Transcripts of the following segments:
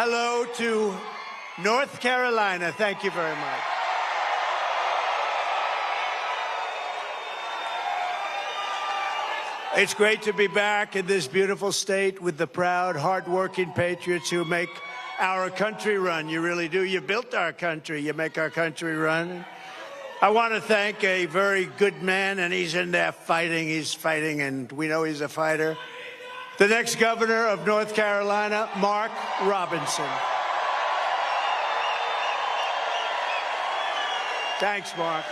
Hello to North Carolina. Thank you very much. It's great to be back in this beautiful state with the proud, hardworking patriots who make our country run. You really do. You built our country. You make our country run. I want to thank a very good man, and he's in there fighting. He's fighting, and we know he's a fighter. The next governor of North Carolina, Mark Robinson. Thanks, Mark.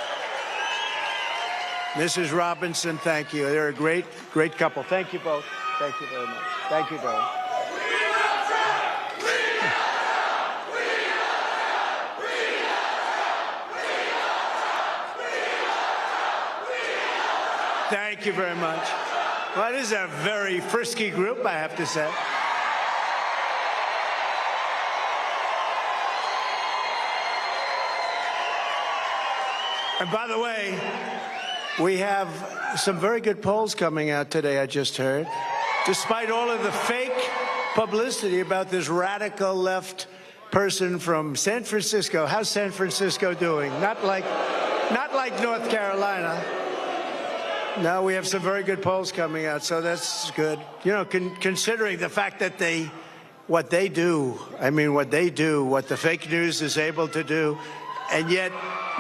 Mrs. Robinson, thank you. They're a great, great couple. Thank you both. Thank you very much. Thank you both. Thank you very much. Well, this is a very frisky group, I have to say. And by the way, we have some very good polls coming out today, I just heard. Despite all of the fake publicity about this radical left person from San Francisco. How's San Francisco doing? Not like North Carolina. No, we have some very good polls coming out, so that's good. You know, considering the fact that what they do, what the fake news is able to do, and yet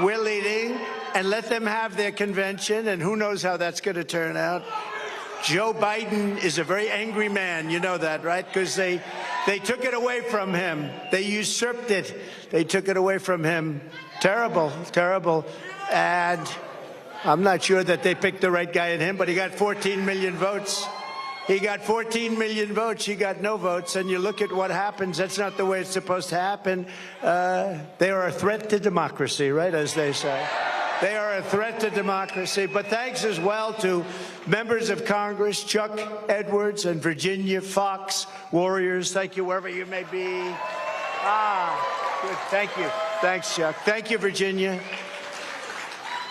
we're leading, and let them have their convention, and who knows how that's going to turn out. Joe Biden is a very angry man. You know that, right? Because they took it away from him. They usurped it. They took it away from him. Terrible, terrible. And I'm not sure that they picked the right guy in him, but he got 14 million votes. He got 14 million votes. He got no votes. And you look at what happens. That's not the way it's supposed to happen. They are a threat to democracy, right, as they say. They are a threat to democracy. But thanks as well to members of Congress, Chuck Edwards and Virginia Fox Warriors. Thank you, wherever you may be. Good. Thank you. Thanks, Chuck. Thank you, Virginia.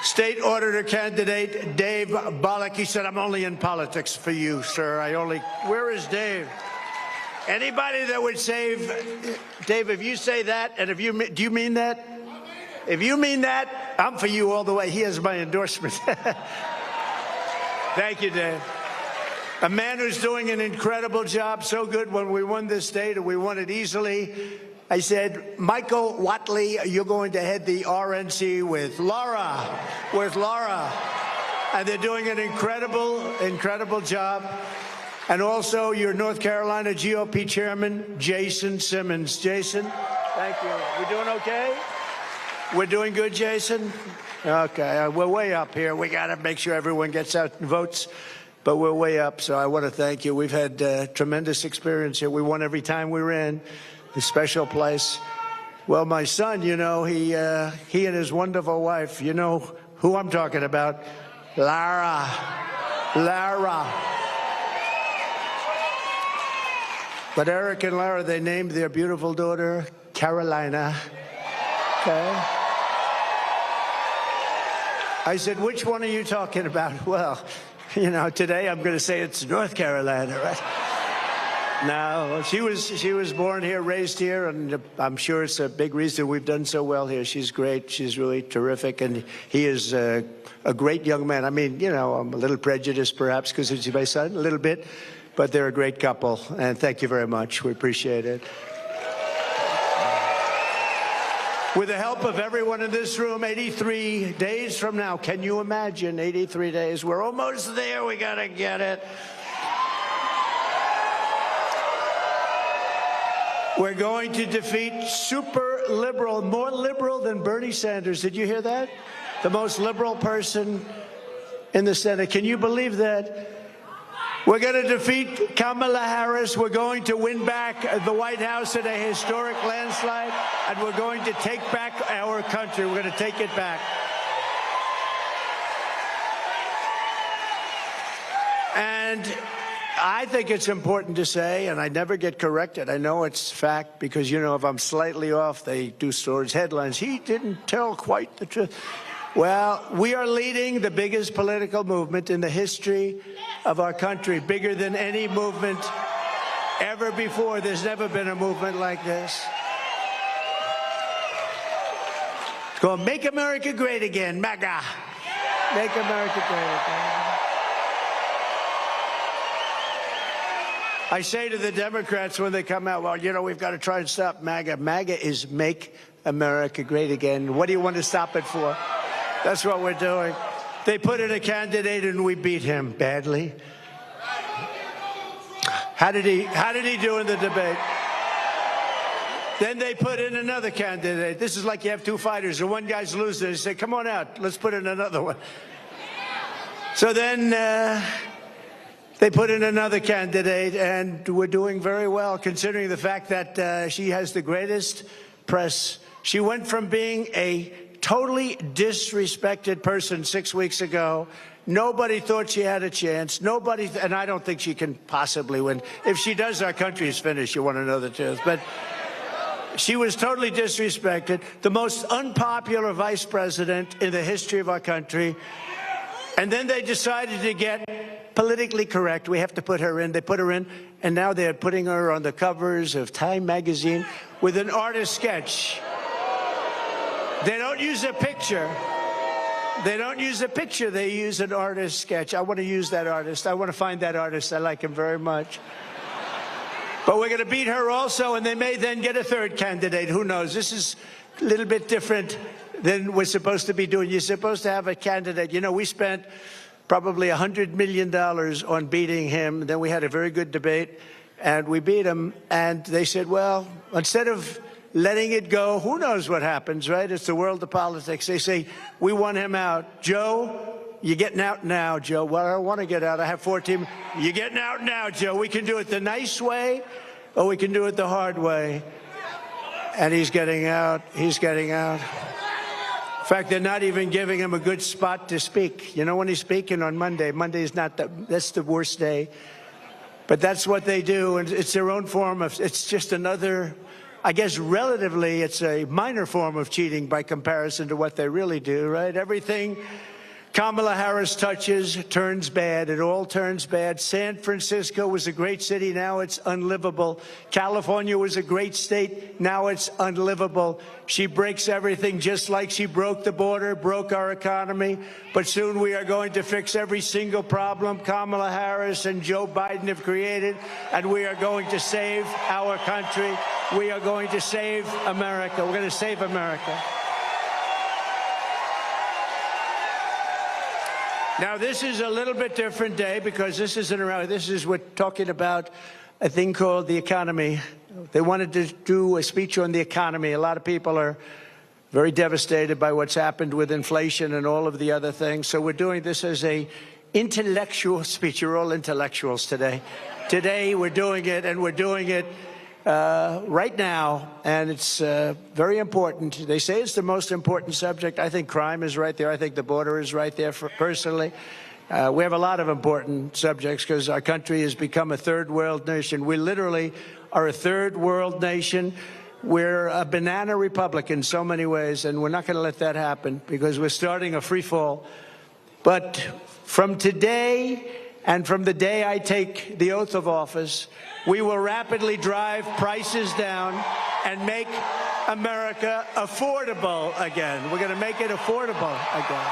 State Auditor candidate Dave Bollock. He said, I'm only in politics for you, sir. Where is Dave? Anybody that would save, Dave, if you say that, and do you mean that? If you mean that, I'm for you all the way. He has my endorsement. Thank you, Dave. A man who's doing an incredible job, so good when we won this state, and we won it easily. I said, Michael Whatley, you're going to head the RNC with Laura. And they're doing an incredible, incredible job. And also your North Carolina GOP chairman, Jason Simmons. Jason, thank you. We doing okay? We're doing good, Jason? Okay, we're way up here. We got to make sure everyone gets out and votes, but we're way up, so I want to thank you. We've had tremendous experience here. We won every time we ran. A special place. Well, my son, you know, he and his wonderful wife, you know who I'm talking about, Lara. But Eric and Lara, they named their beautiful daughter Carolina. Okay. I said, which one are you talking about? Well, you know, today I'm going to say it's North Carolina, right? No, she was born here, raised here, and I'm sure it's a big reason we've done so well here. She's great. She's really terrific, and he is a great young man. I mean, you know, I'm a little prejudiced perhaps because he's my son, a little bit, but they're a great couple, and thank you very much. We appreciate it. With the help of everyone in this room, 83 days from now, can you imagine 83 days? We're almost there. We got to get it. We're going to defeat super liberal, more liberal than Bernie Sanders. Did you hear that? The most liberal person in the Senate. Can you believe that? We're going to defeat Kamala Harris. We're going to win back the White House in a historic landslide, and we're going to take back our country. We're going to take it back. And I think it's important to say, and I never get corrected. I know it's fact because, you know, if I'm slightly off, they do stories, headlines. He didn't tell quite the truth. Well, we are leading the biggest political movement in the history of our country, bigger than any movement ever before. There's never been a movement like this. It's called Make America Great Again, MAGA. Make America Great Again. I say to the Democrats when they come out, well, you know, we've got to try and stop MAGA. MAGA is Make America Great Again. What do you want to stop it for? That's what we're doing. They put in a candidate and we beat him badly. How did he do in the debate? Then they put in another candidate. This is like you have two fighters and one guy's losing. They say, come on out, let's put in another one. So then they put in another candidate, and we're doing very well, considering the fact that she has the greatest press. She went from being a totally disrespected person 6 weeks ago. Nobody thought she had a chance. Nobody, and I don't think she can possibly win. If she does, our country is finished. You want to know the truth. But she was totally disrespected, the most unpopular vice president in the history of our country. And then they decided to get politically correct. We have to put her in. They put her in, and now they're putting her on the covers of Time magazine with an artist sketch. They don't use a picture. They don't use a picture. They use an artist sketch. I want to use that artist. I want to find that artist. I like him very much. But we're going to beat her also, and they may then get a third candidate. Who knows? This is a little bit different than we're supposed to be doing. You're supposed to have a candidate. You know, we spent probably $100 million on beating him. Then we had a very good debate, and we beat him. And they said, well, instead of letting it go, who knows what happens, right? It's the world of politics. They say, we want him out. Joe, you're getting out now, Joe. Well, I don't want to get out. I have 14. You're getting out now, Joe. We can do it the nice way, or we can do it the hard way. And he's getting out. He's getting out. In fact, they're not even giving him a good spot to speak. You know, when he's speaking on Monday, Monday's not that's the worst day. But that's what they do, and it's their own form of, it's just another, I guess relatively, it's a minor form of cheating by comparison to what they really do, right? Everything Kamala Harris touches turns bad. It all turns bad. San Francisco was a great city. Now it's unlivable. California was a great state. Now it's unlivable. She breaks everything, just like she broke the border, broke our economy. But soon we are going to fix every single problem Kamala Harris and Joe Biden have created, and we are going to save our country. We are going to save America. We're going to save America. Now, this is a little bit different day because this isn't around. This is, we're talking about a thing called the economy. They wanted to do a speech on the economy. A lot of people are very devastated by what's happened with inflation and all of the other things. So we're doing this as a intellectual speech. You're all intellectuals today. Today we're doing it, and we're doing it right now, and it's very important. They say it's the most important subject. I think crime is right there. I think the border is right there, personally. We have a lot of important subjects because our country has become a third world nation. We literally are a third world nation. We're a banana republic in so many ways, and we're not going to let that happen because we're starting a free fall. But from today and from the day I take the oath of office, we will rapidly drive prices down and make America affordable again. We're going to make it affordable again.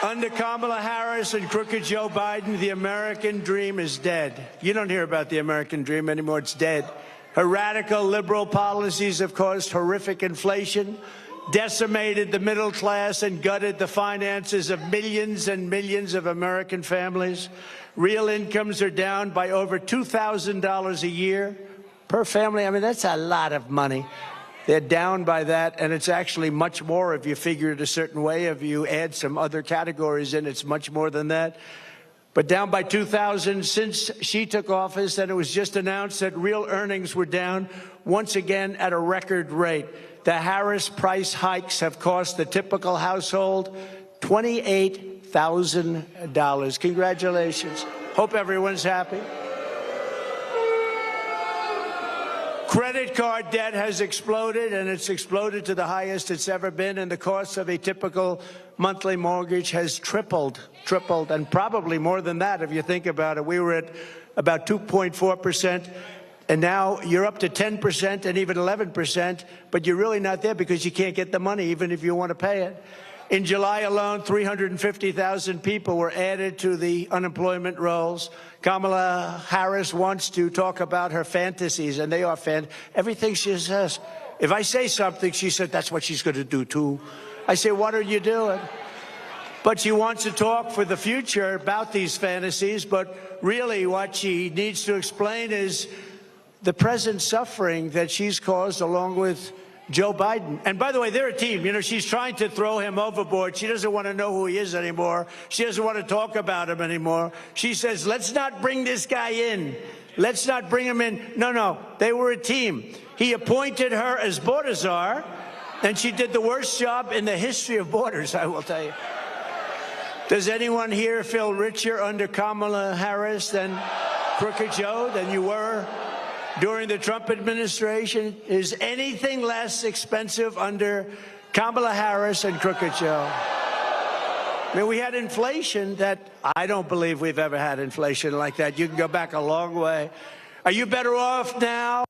Under Kamala Harris and crooked Joe Biden, the American dream is dead. You don't hear about the American dream anymore. It's dead. Her radical liberal policies have caused horrific inflation, decimated the middle class, and gutted the finances of millions and millions of American families. Real incomes are down by over $2,000 a year per family. I mean, that's a lot of money. They're down by that, and it's actually much more if you figure it a certain way. If you add some other categories in, it's much more than that. But down by 2,000 since she took office, and it was just announced that real earnings were down once again at a record rate. The Harris price hikes have cost the typical household $28,000. Congratulations. Hope everyone's happy. Credit card debt has exploded, and it's exploded to the highest it's ever been, and the cost of a typical monthly mortgage has tripled, and probably more than that if you think about it. We were at about 2.4%, and now you're up to 10% and even 11%, but you're really not there because you can't get the money even if you want to pay it. In July alone, 350,000 people were added to the unemployment rolls. Kamala Harris wants to talk about her fantasies, and they are everything she says. If I say something, she said, that's what she's going to do, too. I say, what are you doing? But she wants to talk for the future about these fantasies, but really what she needs to explain is the present suffering that she's caused along with Joe Biden. And by the way, they're a team. You know, she's trying to throw him overboard. She doesn't want to know who he is anymore. She doesn't want to talk about him anymore. She says, let's not bring this guy in. Let's not bring him in. No, they were a team. He appointed her as border czar, and she did the worst job in the history of borders, I will tell you. Does anyone here feel richer under Kamala Harris than Crooked Joe, than you were during the Trump administration? Is anything less expensive under Kamala Harris and Crooked Joe? I mean, we had inflation that I don't believe we've ever had inflation like that. You can go back a long way. Are you better off now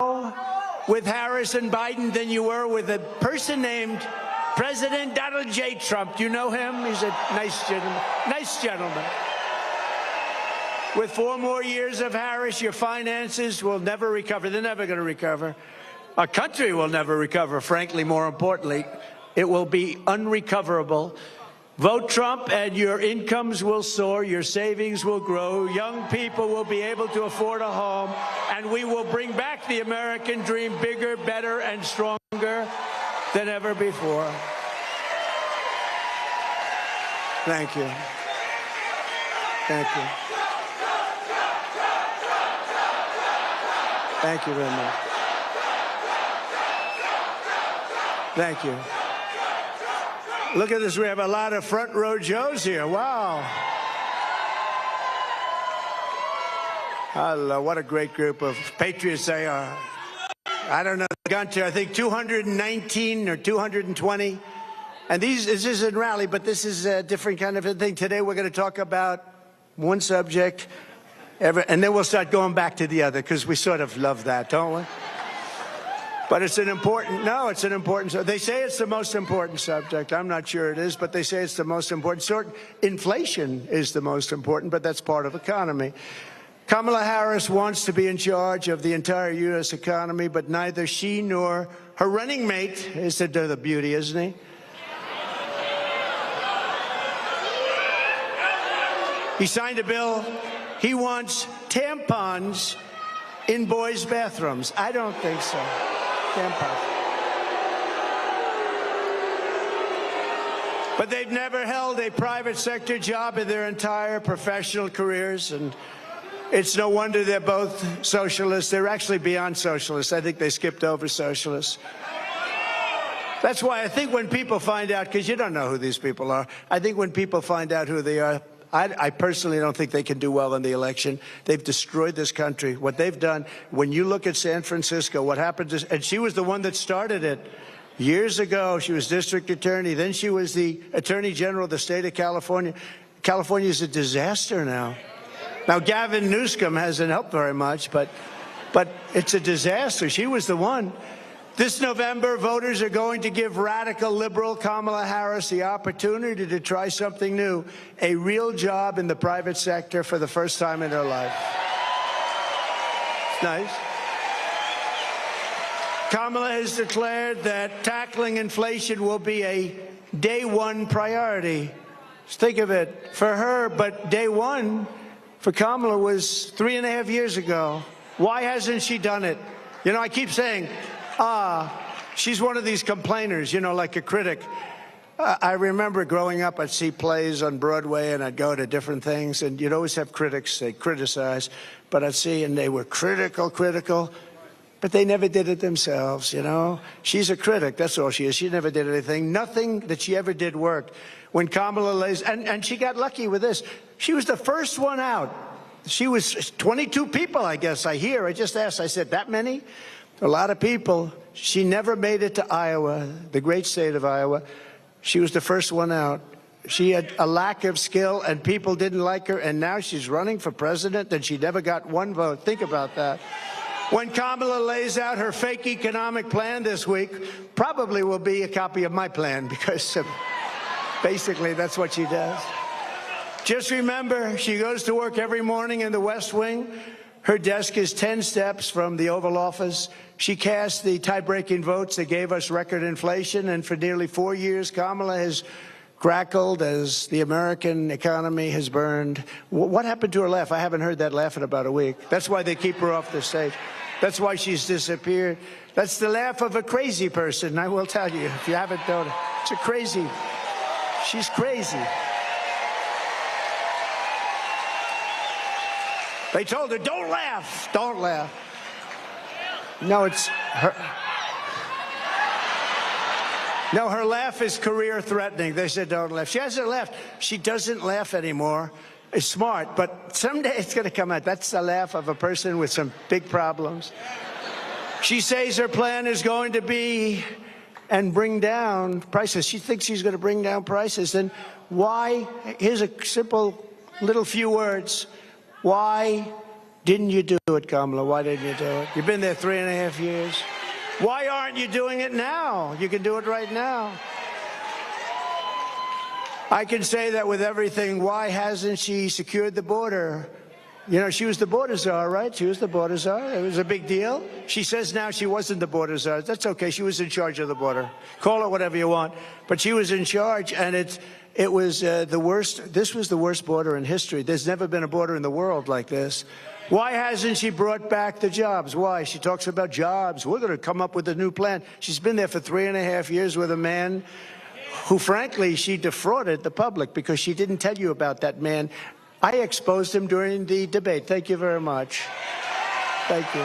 with Harris and Biden than you were with a person named President Donald J. Trump? Do you know him? He's a nice gentleman. Nice gentleman. With 4 more years of Harris, your finances will never recover. They're never going to recover. Our country will never recover, frankly. More importantly, it will be unrecoverable. Vote Trump and your incomes will soar, your savings will grow, young people will be able to afford a home, and we will bring back the American dream bigger, better, and stronger than ever before. Thank you. Thank you. Thank you very much. Thank you. Look at this. We have a lot of front row Joes here. Wow. Hello. What a great group of patriots they are. I don't know. Gone to, I think, 219 or 220. And this isn't rally, but this is a different kind of a thing. Today we're going to talk about one subject, and then we'll start going back to the other, because we sort of love that, don't we? But it's an important, it's an important, they say it's the most important subject. I'm not sure it is, but they say it's the most important. Inflation is the most important, but that's part of economy. Kamala Harris wants to be in charge of the entire U.S. economy, but neither she nor her running mate is the beauty, isn't he? He signed a bill. He wants tampons in boys' bathrooms. I don't think so. Tampons. But they've never held a private sector job in their entire professional careers, and it's no wonder they're both socialists. They're actually beyond socialists. I think they skipped over socialists. That's why I think when people find out, because you don't know who these people are, I think when people find out who they are, I personally don't think they can do well in the election. They've destroyed this country. What they've done, when you look at San Francisco, what happened is, and she was the one that started it years ago. She was district attorney. Then she was the attorney general of the state of California. California is a disaster now. Now, Gavin Newsom hasn't helped very much, but it's a disaster. She was the one. This November, voters are going to give radical liberal Kamala Harris the opportunity to try something new, a real job in the private sector for the first time in her life. It's nice. Kamala has declared that tackling inflation will be a day one priority. Just think of it, for her, but day one for Kamala was 3.5 years ago. Why hasn't she done it? You know, I keep saying, she's one of these complainers, you know, like a critic. I remember growing up, I'd see plays on Broadway, and I'd go to different things, and you'd always have critics, they criticize, but I'd see, and they were critical, but they never did it themselves, you know. She's a critic, that's all she is. She never did anything. Nothing that she ever did worked. When Kamala lays, and she got lucky with this. She was the first one out. She was 22 people, I guess, I hear. I just asked, I said, that many? A lot of people. She never made it to Iowa, the great state of Iowa. She was the first one out. She had a lack of skill, and people didn't like her, and now she's running for president, and she never got one vote. Think about that. When Kamala lays out her fake economic plan this week, probably will be a copy of my plan, because basically that's what she does. Just remember, she goes to work every morning in the West Wing. Her desk is 10 steps from the Oval Office. She cast the tie-breaking votes that gave us record inflation, and for nearly 4 years, Kamala has crackled as the American economy has burned. What happened to her laugh? I haven't heard that laugh in about a week. That's why they keep her off the stage. That's why she's disappeared. That's the laugh of a crazy person, I will tell you, if you haven't known it. It's a crazy. She's crazy. They told her, don't laugh, don't laugh. No, it's her. No, her laugh is career-threatening. They said, don't laugh. She hasn't laughed. She doesn't laugh anymore. It's smart, but someday it's going to come out. That's the laugh of a person with some big problems. She says her plan is going to be and bring down prices. She thinks she's going to bring down prices. Then why? Here's a simple little few words. Why didn't you do it, Kamala? Why didn't you do it? You've been there 3.5 years. Why aren't you doing it now? You can do it right now. I can say that with everything. Why hasn't she secured the border? You know, she was the border czar, right? She was the border czar. It was a big deal. She says now she wasn't the border czar. That's okay. She was in charge of the border. Call it whatever you want. But she was in charge, and it was the worst. This was the worst border in history. There's never been a border in the world like this. Why hasn't she brought back the jobs? Why? She talks about jobs. We're going to come up with a new plan. She's been there for 3.5 years with a man who, frankly, she defrauded the public because she didn't tell you about that man. I exposed him during the debate. Thank you very much. Thank you.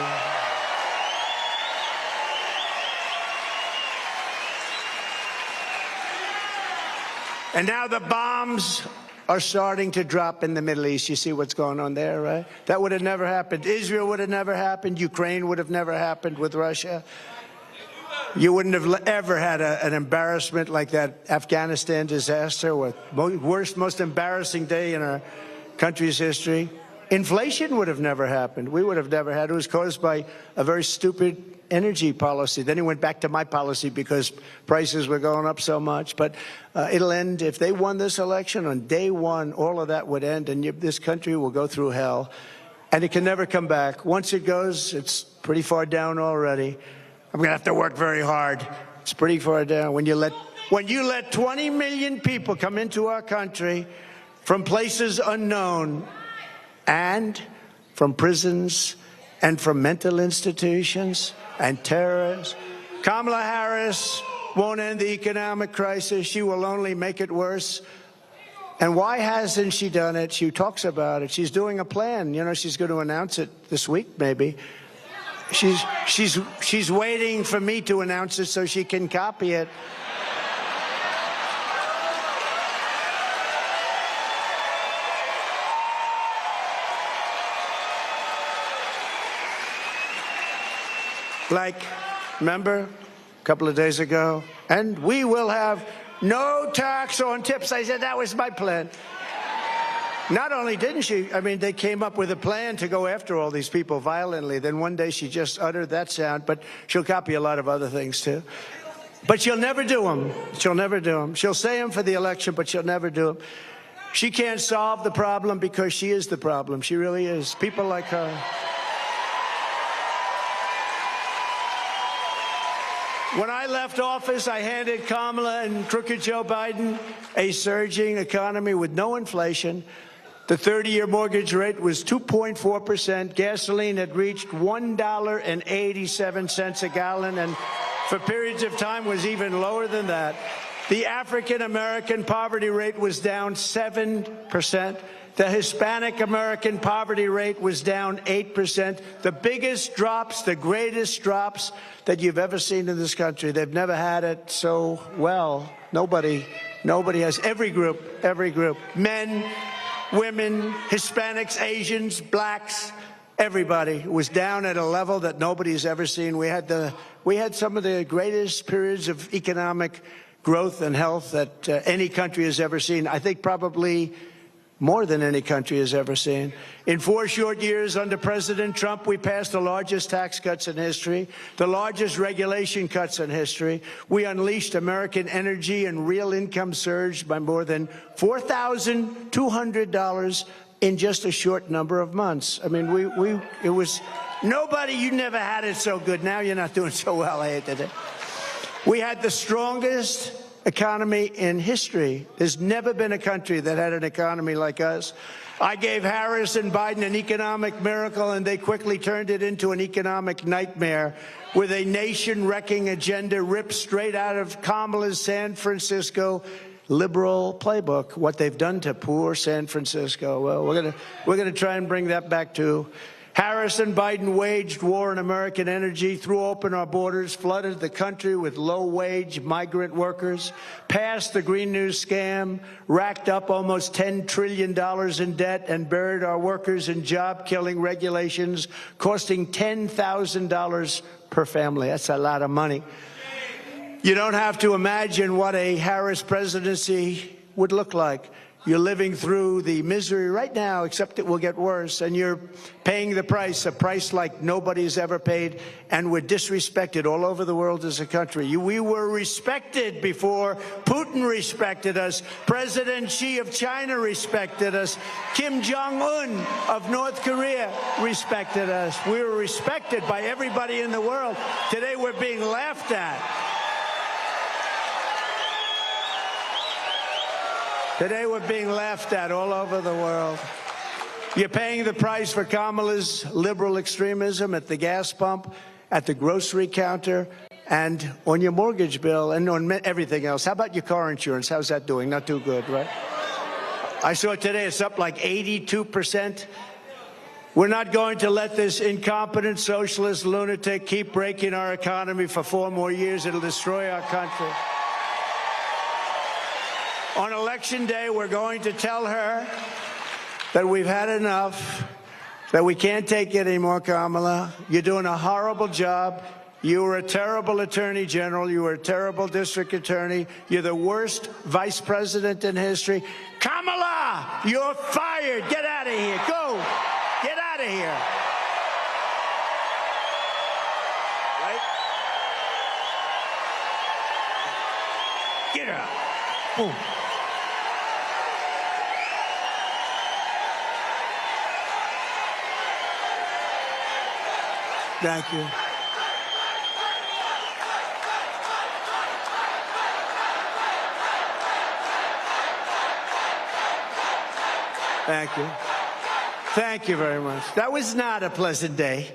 And now the bombs are starting to drop in the Middle East. You see what's going on there, right? That would have never happened. Israel would have never happened. Ukraine would have never happened with Russia. You wouldn't have ever had an embarrassment like that Afghanistan disaster, with worst, most embarrassing day in our country's history. Inflation would have never happened. We would have never had it. It was caused by a very stupid energy policy. Then he went back to my policy because prices were going up so much. But it'll end. If they won this election on day one, all of that would end, and this country will go through hell. And it can never come back. Once it goes, it's pretty far down already. I'm going to have to work very hard. It's pretty far down. When you let 20 million people come into our country from places unknown, and from prisons, and from mental institutions, and terrorists, Kamala Harris won't end the economic crisis. She will only make it worse. And why hasn't she done it? She talks about it. She's doing a plan. You know, she's going to announce it this week, maybe. She's waiting for me to announce it so she can copy it. Like, remember, a couple of days ago, and we will have no tax on tips. I said that was my plan. Not only didn't she, I mean, they came up with a plan to go after all these people violently. Then one day she just uttered that sound, but she'll copy a lot of other things, too. But she'll never do them. She'll never do them. She'll say them for the election, but she'll never do them. She can't solve the problem because she is the problem. She really is. People like her. When I left office, I handed Kamala and crooked Joe Biden a surging economy with no inflation. The 30-year mortgage rate was 2.4%. Gasoline had reached $1.87 a gallon, and for periods of time was even lower than that. The African-American poverty rate was down 7%. The Hispanic American poverty rate was down 8%. The biggest drops, the greatest drops that you've ever seen in this country. They've never had it so well. Nobody has. Every group, men, women, Hispanics, Asians, blacks, Everybody was down at a level that nobody's ever seen. We had some of the greatest periods of economic growth and health that any country has ever seen. I think probably more than any country has ever seen. In 4 short years under President Trump, we passed the largest tax cuts in history, the largest regulation cuts in history. We unleashed American energy, and real income surged by more than $4,200 in just a short number of months. I mean, it was nobody, you never had it so good. Now you're not doing so well, I hate it. We had the strongest economy in history. There's never been a country that had an economy like us. I gave Harris and Biden an economic miracle, and they quickly turned it into an economic nightmare with a nation-wrecking agenda ripped straight out of Kamala's San Francisco liberal playbook. What they've done to poor San Francisco. Well, we're gonna try and bring that back too. Harris and Biden waged war on American energy, threw open our borders, flooded the country with low-wage migrant workers, passed the Green New scam, racked up almost $10 trillion in debt, and buried our workers in job-killing regulations, costing $10,000 per family. That's a lot of money. You don't have to imagine what a Harris presidency would look like. You're living through the misery right now, except it will get worse, and you're paying the price, a price like nobody's ever paid, and we're disrespected all over the world as a country. We were respected before Putin respected us. President Xi of China respected us. Kim Jong-un of North Korea respected us. We were respected by everybody in the world. Today we're being laughed at. Today we're being laughed at all over the world. You're paying the price for Kamala's liberal extremism at the gas pump, at the grocery counter, and on your mortgage bill, and on everything else. How about your car insurance? How's that doing? Not too good, right? I saw today it's up like 82%. We're not going to let this incompetent socialist lunatic keep breaking our economy for 4 more years. It'll destroy our country. On Election Day, we're going to tell her that we've had enough, that we can't take it anymore, Kamala. You're doing a horrible job. You were a terrible attorney general. You were a terrible district attorney. You're the worst vice president in history. Kamala, you're fired. Get out of here. Go. Get out of here. Right? Get out. Boom. Thank you. Thank you. Thank you very much. That was not a pleasant day.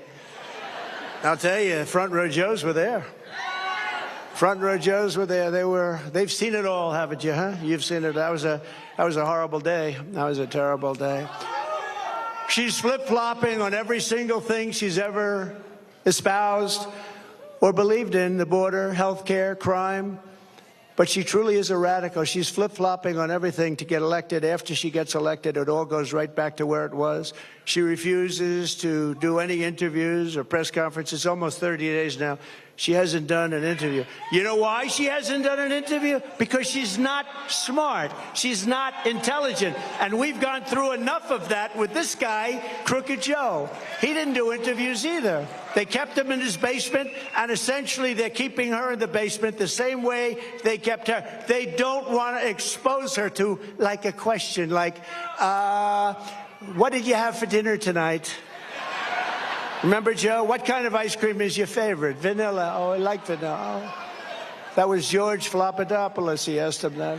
I'll tell you, front row Joes were there. Front row Joes were there. They've seen it all, haven't you, huh? You've seen it. That was a horrible day. That was a terrible day. She's flip-flopping on every single thing she's ever espoused or believed in, the border, health care, crime. But she truly is a radical. She's flip-flopping on everything to get elected. After she gets elected, it all goes right back to where it was. She refuses to do any interviews or press conferences. Almost 30 days now. She hasn't done an interview. You know why she hasn't done an interview? Because she's not smart. She's not intelligent. And we've gone through enough of that with this guy, Crooked Joe. He didn't do interviews either. They kept him in his basement, and essentially they're keeping her in the basement the same way they kept her. They don't want to expose her to, like, a question like, what did you have for dinner tonight? Remember, Joe, what kind of ice cream is your favorite? Vanilla. Oh, I like vanilla. Oh. That was George Flopadopoulos. He asked him that.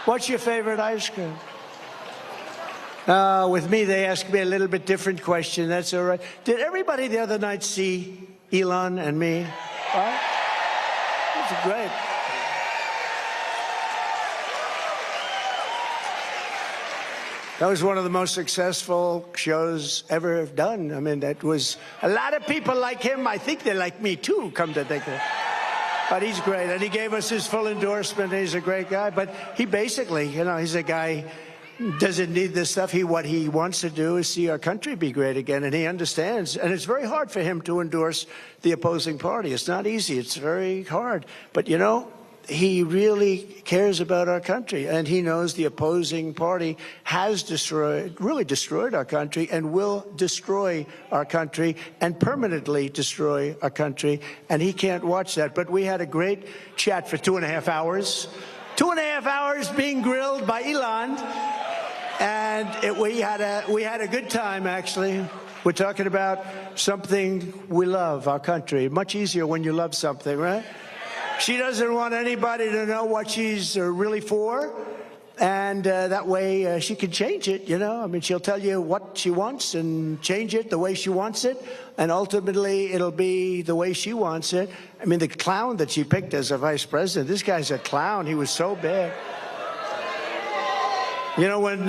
What's your favorite ice cream? With me, they asked me a little bit different question. That's all right. Did everybody the other night see Elon and me? Right? That's great. That was one of the most successful shows ever done. I mean, that was a lot of people like him. I think they like me too, come to think of it. But he's great, and he gave us his full endorsement. He's a great guy. But he basically, you know, he's a guy doesn't need this stuff. What he wants to do is see our country be great again, and he understands. And it's very hard for him to endorse the opposing party. It's not easy. It's very hard. But, you know, he really cares about our country, and he knows the opposing party has really destroyed our country and will destroy our country and permanently destroy our country, and he can't watch that. But we had a great chat for 2.5 hours. 2.5 hours being grilled by Elon, and we had a good time, actually. We're talking about something we love, our country. Much easier when you love something, right? She doesn't want anybody to know what she's really for, and that way she can change it, you know? I mean, she'll tell you what she wants and change it the way she wants it, and ultimately it'll be the way she wants it. I mean, the clown that she picked as a vice president, this guy's a clown. He was so bad. You know, when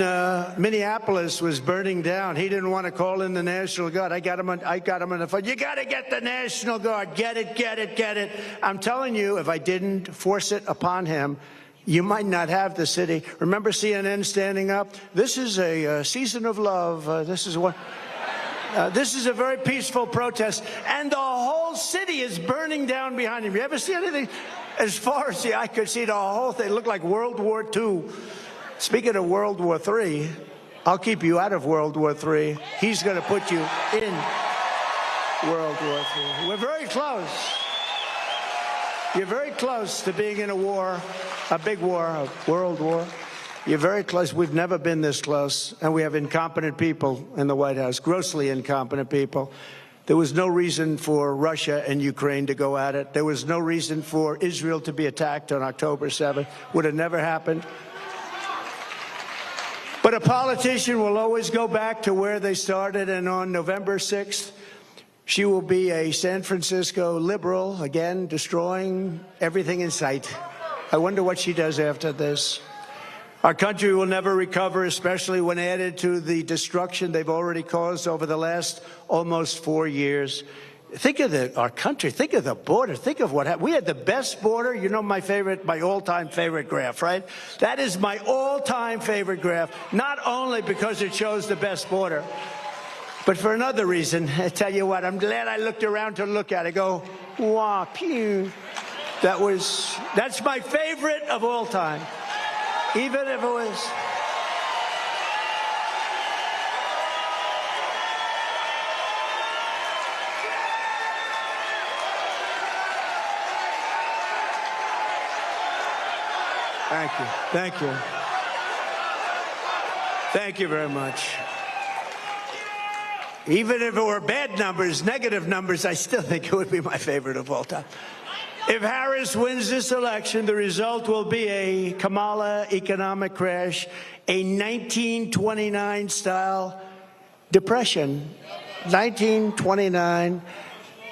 Minneapolis was burning down, he didn't want to call in the National Guard. I got him on the phone. You got to get the National Guard. Get it, get it, get it. I'm telling you, if I didn't force it upon him, you might not have the city. Remember CNN standing up? This is a season of love. This is a very peaceful protest, and the whole city is burning down behind him. You ever see anything? As far as the eye could see, the whole thing looked like World War II. Speaking of World War III, I'll keep you out of World War III. He's going to put you in World War III. We're very close. You're very close to being in a war, a big war, a world war. You're very close. We've never been this close, and we have incompetent people in the White House, grossly incompetent people. There was no reason for Russia and Ukraine to go at it. There was no reason for Israel to be attacked on October 7th. Would have never happened. But a politician will always go back to where they started, and on November 6th, she will be a San Francisco liberal, again, destroying everything in sight. I wonder what she does after this. Our country will never recover, especially when added to the destruction they've already caused over the last almost 4 years. Think of our country. Think of the border. Think of what happened. We had the best border. You know my all-time favorite graph, right? That is my all-time favorite graph, not only because it shows the best border, but for another reason. I tell you what, I'm glad I looked around to look at it. Go, wah, pew. That's my favorite of all time, even if it was... Thank you. Thank you. Thank you very much. Even if it were bad numbers, negative numbers, I still think it would be my favorite of all time. If Harris wins this election, the result will be a Kamala economic crash, a 1929-style depression. 1929.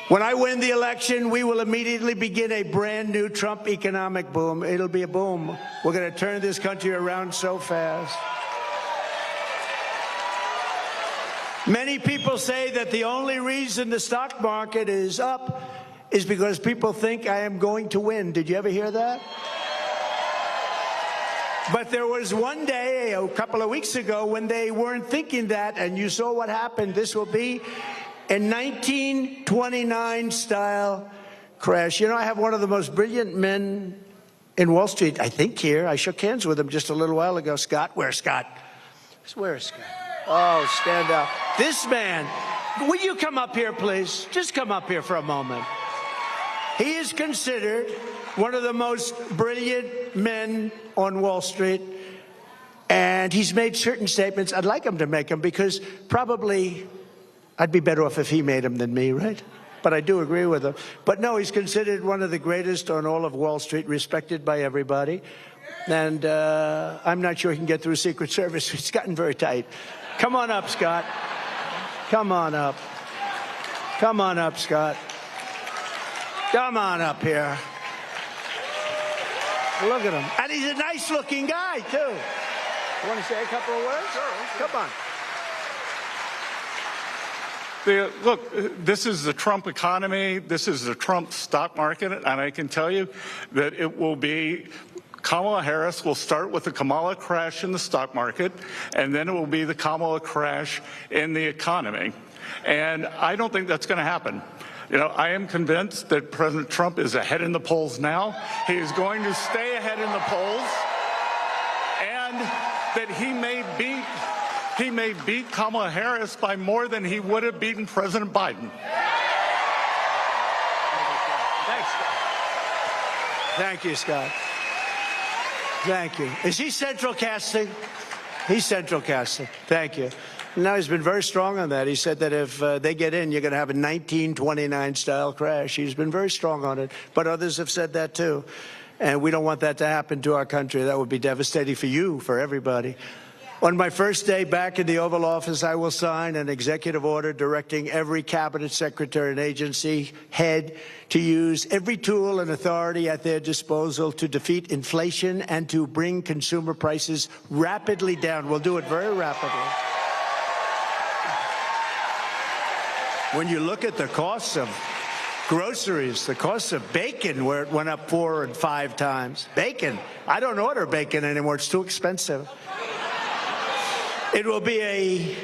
When I win the election, we will immediately begin a brand new Trump economic boom. It'll be a boom. We're going to turn this country around so fast. Many people say that the only reason the stock market is up is because people think I am going to win. Did you ever hear that? But there was one day, a couple of weeks ago, when they weren't thinking that, and you saw what happened. This will be a 1929-style crash. You know, I have one of the most brilliant men in Wall Street, I think, here. I shook hands with him just a little while ago. Scott, where's Scott? Where's Scott? Oh, stand up. This man, will you come up here, please? Just come up here for a moment. He is considered one of the most brilliant men on Wall Street, and he's made certain statements. I'd like him to make them because probably I'd be better off if he made them than me, right? But I do agree with him. But no, he's considered one of the greatest on all of Wall Street, respected by everybody. And I'm not sure he can get through Secret Service. It's gotten very tight. Come on up, Scott. Come on up. Come on up, Scott. Come on up here. Look at him. And he's a nice-looking guy, too. You want to say a couple of words? Sure. Come on. Look, this is the Trump economy. This is the Trump stock market. And I can tell you that it will be Kamala Harris will start with the Kamala crash in the stock market, and then it will be the Kamala crash in the economy. And I don't think that's going to happen. You know, I am convinced that President Trump is ahead in the polls now. He is going to stay ahead in the polls, and that he may beat Kamala Harris by more than he would have beaten President Biden. Thanks, Scott. Thank you, Scott. Thank you. Is he central casting? He's central casting. Thank you. Now, he's been very strong on that. He said that if they get in, you're going to have a 1929-style crash. He's been very strong on it. But others have said that, too. And we don't want that to happen to our country. That would be devastating for you, for everybody. On my first day back in the Oval Office, I will sign an executive order directing every cabinet secretary and agency head to use every tool and authority at their disposal to defeat inflation and to bring consumer prices rapidly down. We'll do it very rapidly. When you look at the costs of groceries, the cost of bacon, where it went up 4 and 5 times. Bacon. I don't order bacon anymore. It's too expensive. It will be a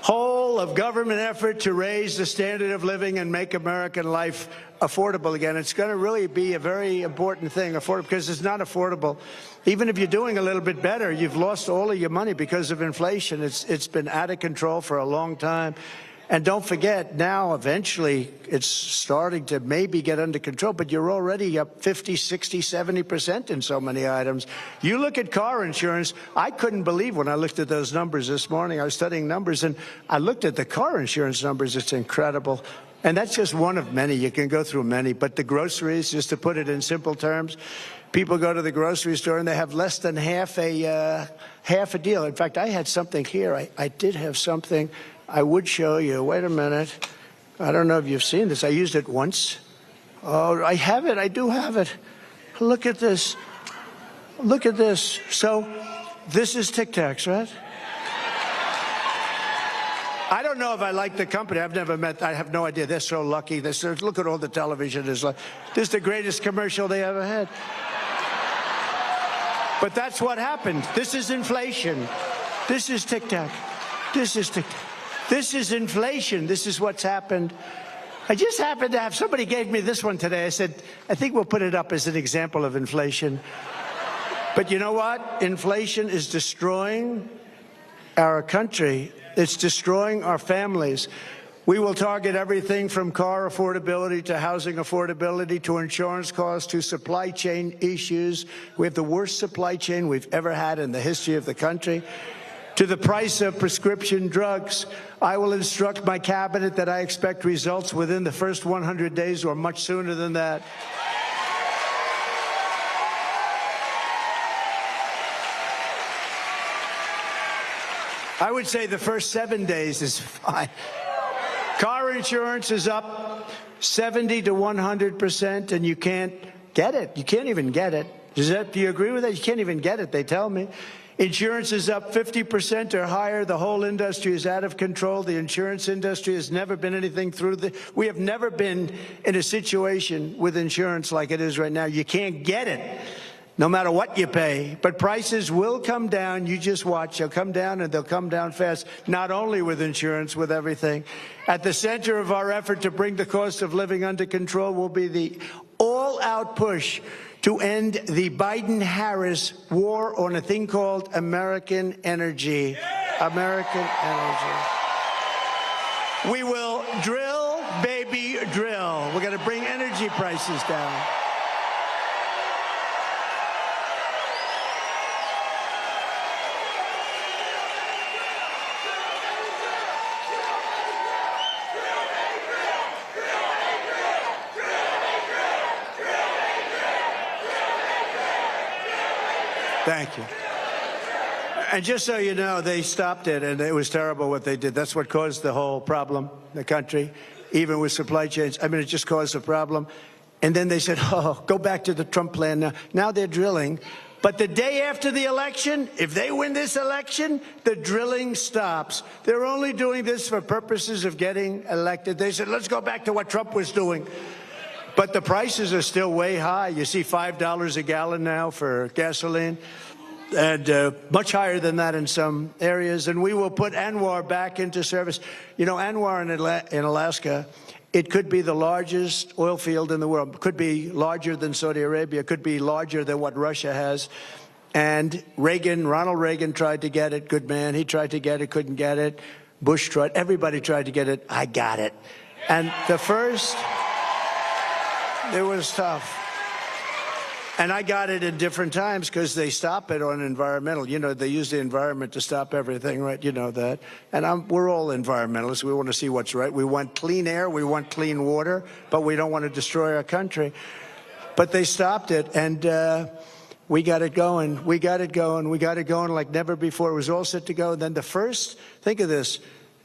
whole of government effort to raise the standard of living and make American life affordable again. It's going to really be a very important thing, affordable, because it's not affordable. Even if you're doing a little bit better, you've lost all of your money because of inflation. It's been out of control for a long time. And don't forget, now, eventually, it's starting to maybe get under control, but you're already up 50, 60, 70% in so many items. You look at car insurance. I couldn't believe when I looked at those numbers this morning. I was studying numbers, and I looked at the car insurance numbers. It's incredible. And that's just one of many. You can go through many. But the groceries, just to put it in simple terms, people go to the grocery store, and they have less than half a deal. In fact, I had something here. I did have something I would show you. Wait a minute. I don't know if you've seen this. I used it once. Oh, I have it. I do have it. Look at this. Look at this. So this is Tic Tacs, right? I don't know if I like the company. I've never met. I have no idea. They're so lucky. Look at all the television. This is the greatest commercial they ever had. But that's what happened. This is inflation. This is Tic Tac. This is Tic Tac. This is inflation. This is what's happened. I just happened to have, somebody gave me this one today. I said, I think we'll put it up as an example of inflation. But you know what? Inflation is destroying our country. It's destroying our families. We will target everything from car affordability to housing affordability to insurance costs to supply chain issues. We have the worst supply chain we've ever had in the history of the country. To the price of prescription drugs. I will instruct my cabinet that I expect results within the first 100 days or much sooner than that. I would say the first 7 days is fine. Car insurance is up 70 to 100%, and you can't get it. You can't even get it. Do you agree with that? You can't even get it, they tell me. Insurance is up 50% or higher. The whole industry is out of control. The insurance industry has never been anything through we have never been in a situation with insurance like it is right now. You can't get it, no matter what you pay. But prices will come down. You just watch. They'll come down, and they'll come down fast, not only with insurance, with everything. At the center of our effort to bring the cost of living under control will be the all-out push to end the Biden-Harris war on a thing called American energy. American energy. We will drill, baby, drill. We're going to bring energy prices down. Thank you. And just so you know, they stopped it, and it was terrible what they did. That's what caused the whole problem in the country, even with supply chains. I mean, it just caused a problem. And then they said, oh, go back to the Trump plan now. Now they're drilling. But the day after the election, if they win this election, the drilling stops. They're only doing this for purposes of getting elected. They said, let's go back to what Trump was doing. But the prices are still way high. You see $5 a gallon now for gasoline, and much higher than that in some areas. And we will put ANWR back into service. You know, ANWR in Alaska, it could be the largest oil field in the world. It could be larger than Saudi Arabia. It could be larger than what Russia has. And Ronald Reagan tried to get it. Good man. He tried to get it, couldn't get it. Bush tried. Everybody tried to get it. I got it. And the first, it was tough. And I got it in different times because they stop it on environmental. You know, they use the environment to stop everything, right? You know that. And we're all environmentalists. We want to see what's right. We want clean air. We want clean water. But we don't want to destroy our country. But they stopped it, and we got it going. We got it going. We got it going like never before. It was all set to go. And then think of this.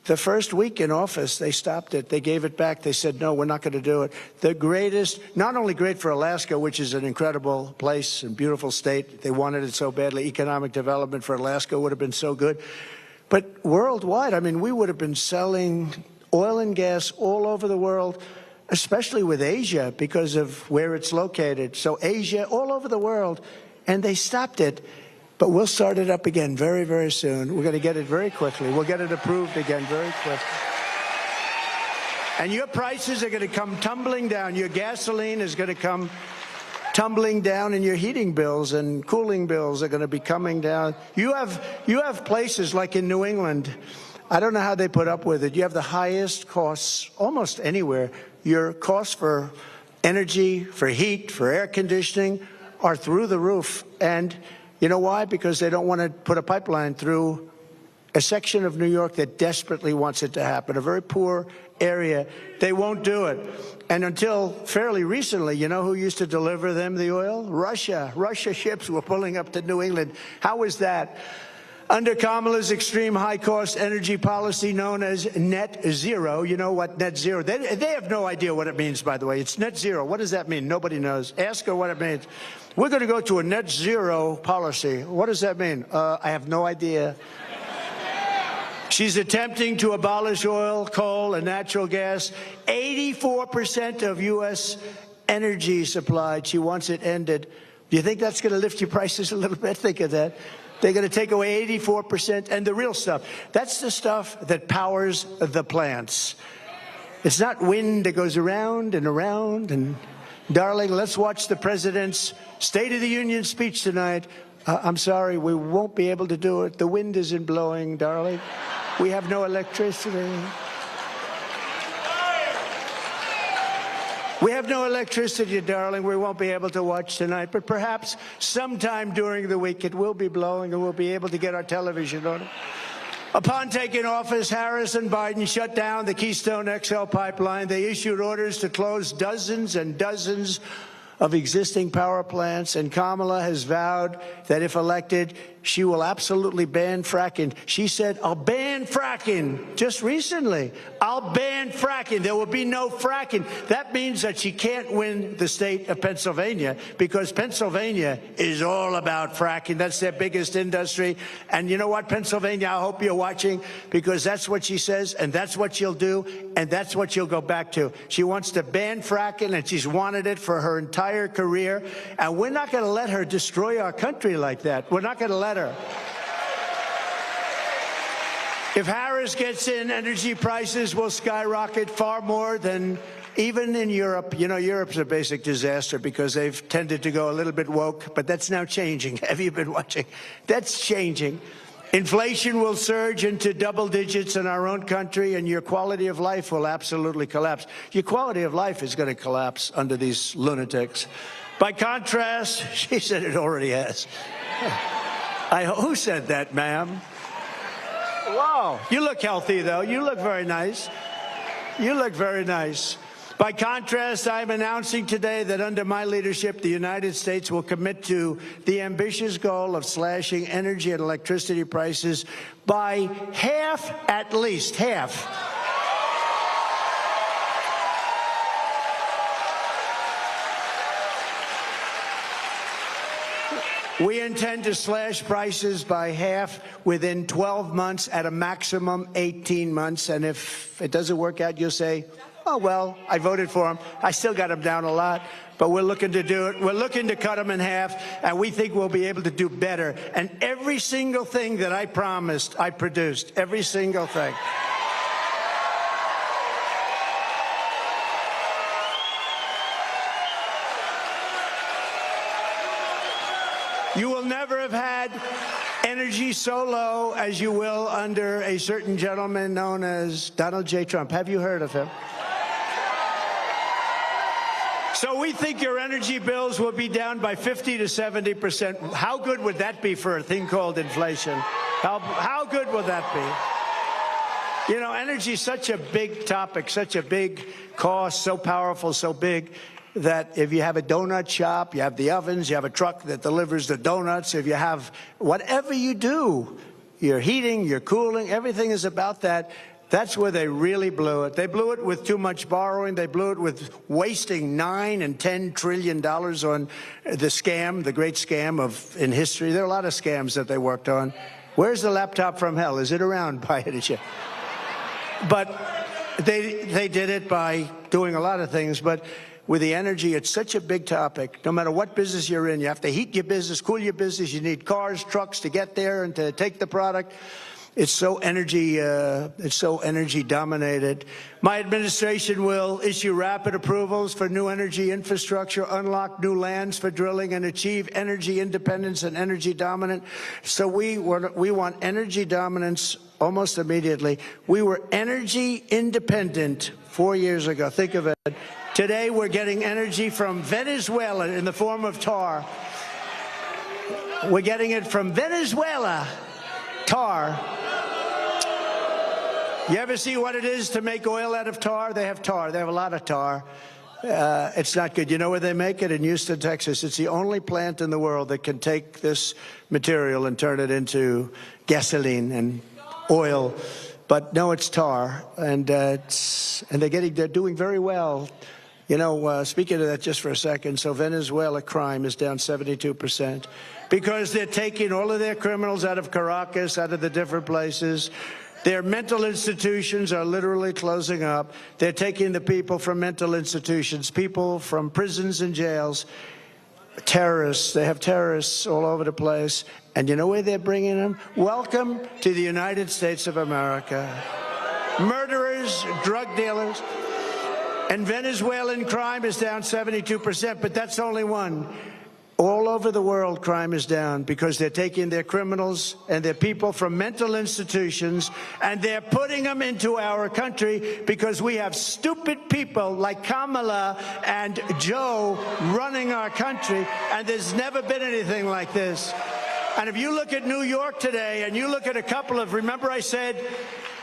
The first week in office, they stopped it. They gave it back. They said, no, we're not going to do it. The greatest, not only great for Alaska, which is an incredible place and beautiful state. They wanted it so badly. Economic development for Alaska would have been so good. But worldwide, I mean, we would have been selling oil and gas all over the world, especially with Asia because of where it's located. So Asia, all over the world, and they stopped it. But we'll start it up again very, very soon. We're going to get it very quickly. We'll get it approved again very quickly. And your prices are going to come tumbling down. Your gasoline is going to come tumbling down, and your heating bills and cooling bills are going to be coming down. You have places like in New England. I don't know how they put up with it. You have the highest costs almost anywhere. Your costs for energy, for heat, for air conditioning are through the roof. And you know why? Because they don't want to put a pipeline through a section of New York that desperately wants it to happen, a very poor area. They won't do it. And until fairly recently, you know who used to deliver them the oil? Russia. Russia ships were pulling up to New England. How was that? Under Kamala's extreme high-cost energy policy known as net zero, you know what net zero, they have no idea what it means, by the way. It's net zero. What does that mean? Nobody knows. Ask her what it means. We're going to go to a net zero policy. What does that mean? I have no idea. She's attempting to abolish oil, coal, and natural gas. 84% of U.S. energy supplied. She wants it ended. Do you think that's going to lift your prices a little bit? Think of that. They're going to take away 84%, and the real stuff. That's the stuff that powers the plants. It's not wind that goes around and around. And, darling, let's watch the president's State of the Union speech tonight. I'm sorry, we won't be able to do it. The wind isn't blowing, darling. We have no electricity. We have no electricity, darling. We won't be able to watch tonight, but perhaps sometime during the week it will be blowing and we'll be able to get our television on it. Upon taking office, Harris and Biden shut down the Keystone XL pipeline. They issued orders to close dozens and dozens of existing power plants, and Kamala has vowed that if elected, she will absolutely ban fracking. She said, I'll ban fracking. Just recently, I'll ban fracking. There will be no fracking. That means that she can't win the state of Pennsylvania because Pennsylvania is all about fracking. That's their biggest industry. And you know what, Pennsylvania, I hope you're watching because that's what she says and that's what she'll do and that's what she'll go back to. She wants to ban fracking and she's wanted it for her entire career. And we're not going to let her destroy our country like that. We're not going to let her. If Harris gets in, energy prices will skyrocket far more than even in Europe. You know, Europe's a basic disaster because they've tended to go a little bit woke, but that's now changing. Have you been watching? That's changing. Inflation will surge into double digits in our own country, and your quality of life will absolutely collapse. Your quality of life is going to collapse under these lunatics. By contrast, she said it already has. Who said that, ma'am? Wow. You look healthy, though. You look very nice. You look very nice. By contrast, I'm announcing today that under my leadership, the United States will commit to the ambitious goal of slashing energy and electricity prices by half, at least half. We intend to slash prices by half within 12 months, at a maximum 18 months. And if it doesn't work out, you'll say, oh, well, I voted for him. I still got him down a lot, but we're looking to do it. We're looking to cut him in half, and we think we'll be able to do better. And every single thing that I promised, I produced. Every single thing. You will never have had energy so low as you will under a certain gentleman known as Donald J. Trump. Have you heard of him? So we think your energy bills will be down by 50 to 70%. How good would that be for a thing called inflation? How good would that be? You know, energy is such a big topic, such a big cost, so powerful, so big, that if you have a donut shop, you have the ovens, you have a truck that delivers the donuts, if you have whatever you do, your heating, your cooling, everything is about that. That's where they really blew it. They blew it with too much borrowing. They blew it with wasting $9 and $10 trillion on the scam, the great scam in history. There are a lot of scams that they worked on. Where's the laptop from hell? Is it around by any chance? But they did it by doing a lot of things. But with the energy, it's such a big topic. No matter what business you're in, you have to heat your business, cool your business. You need cars, trucks to get there and to take the product. It's so energy dominated. My administration will issue rapid approvals for new energy infrastructure, unlock new lands for drilling, and achieve energy independence and energy dominance. So we want energy dominance almost immediately. We were energy independent 4 years ago. Think of it. Today, we're getting energy from Venezuela in the form of tar. We're getting it from Venezuela, tar. You ever see what it is to make oil out of tar? They have tar. They have a lot of tar. It's not good. You know where they make it? In Houston, Texas. It's the only plant in the world that can take this material and turn it into gasoline and oil. But no, it's tar, and they're doing very well. You know, speaking of that just for a second, so Venezuela crime is down 72% because they're taking all of their criminals out of Caracas, out of the different places. Their mental institutions are literally closing up. They're taking the people from mental institutions, people from prisons and jails, terrorists. They have terrorists all over the place. And you know where they're bringing them? Welcome to the United States of America. Murderers, drug dealers. And Venezuelan crime is down 72%, but that's only one. All over the world, crime is down because they're taking their criminals and their people from mental institutions and they're putting them into our country because we have stupid people like Kamala and Joe running our country, and there's never been anything like this. And if you look at New York today and you look at a couple of, remember I said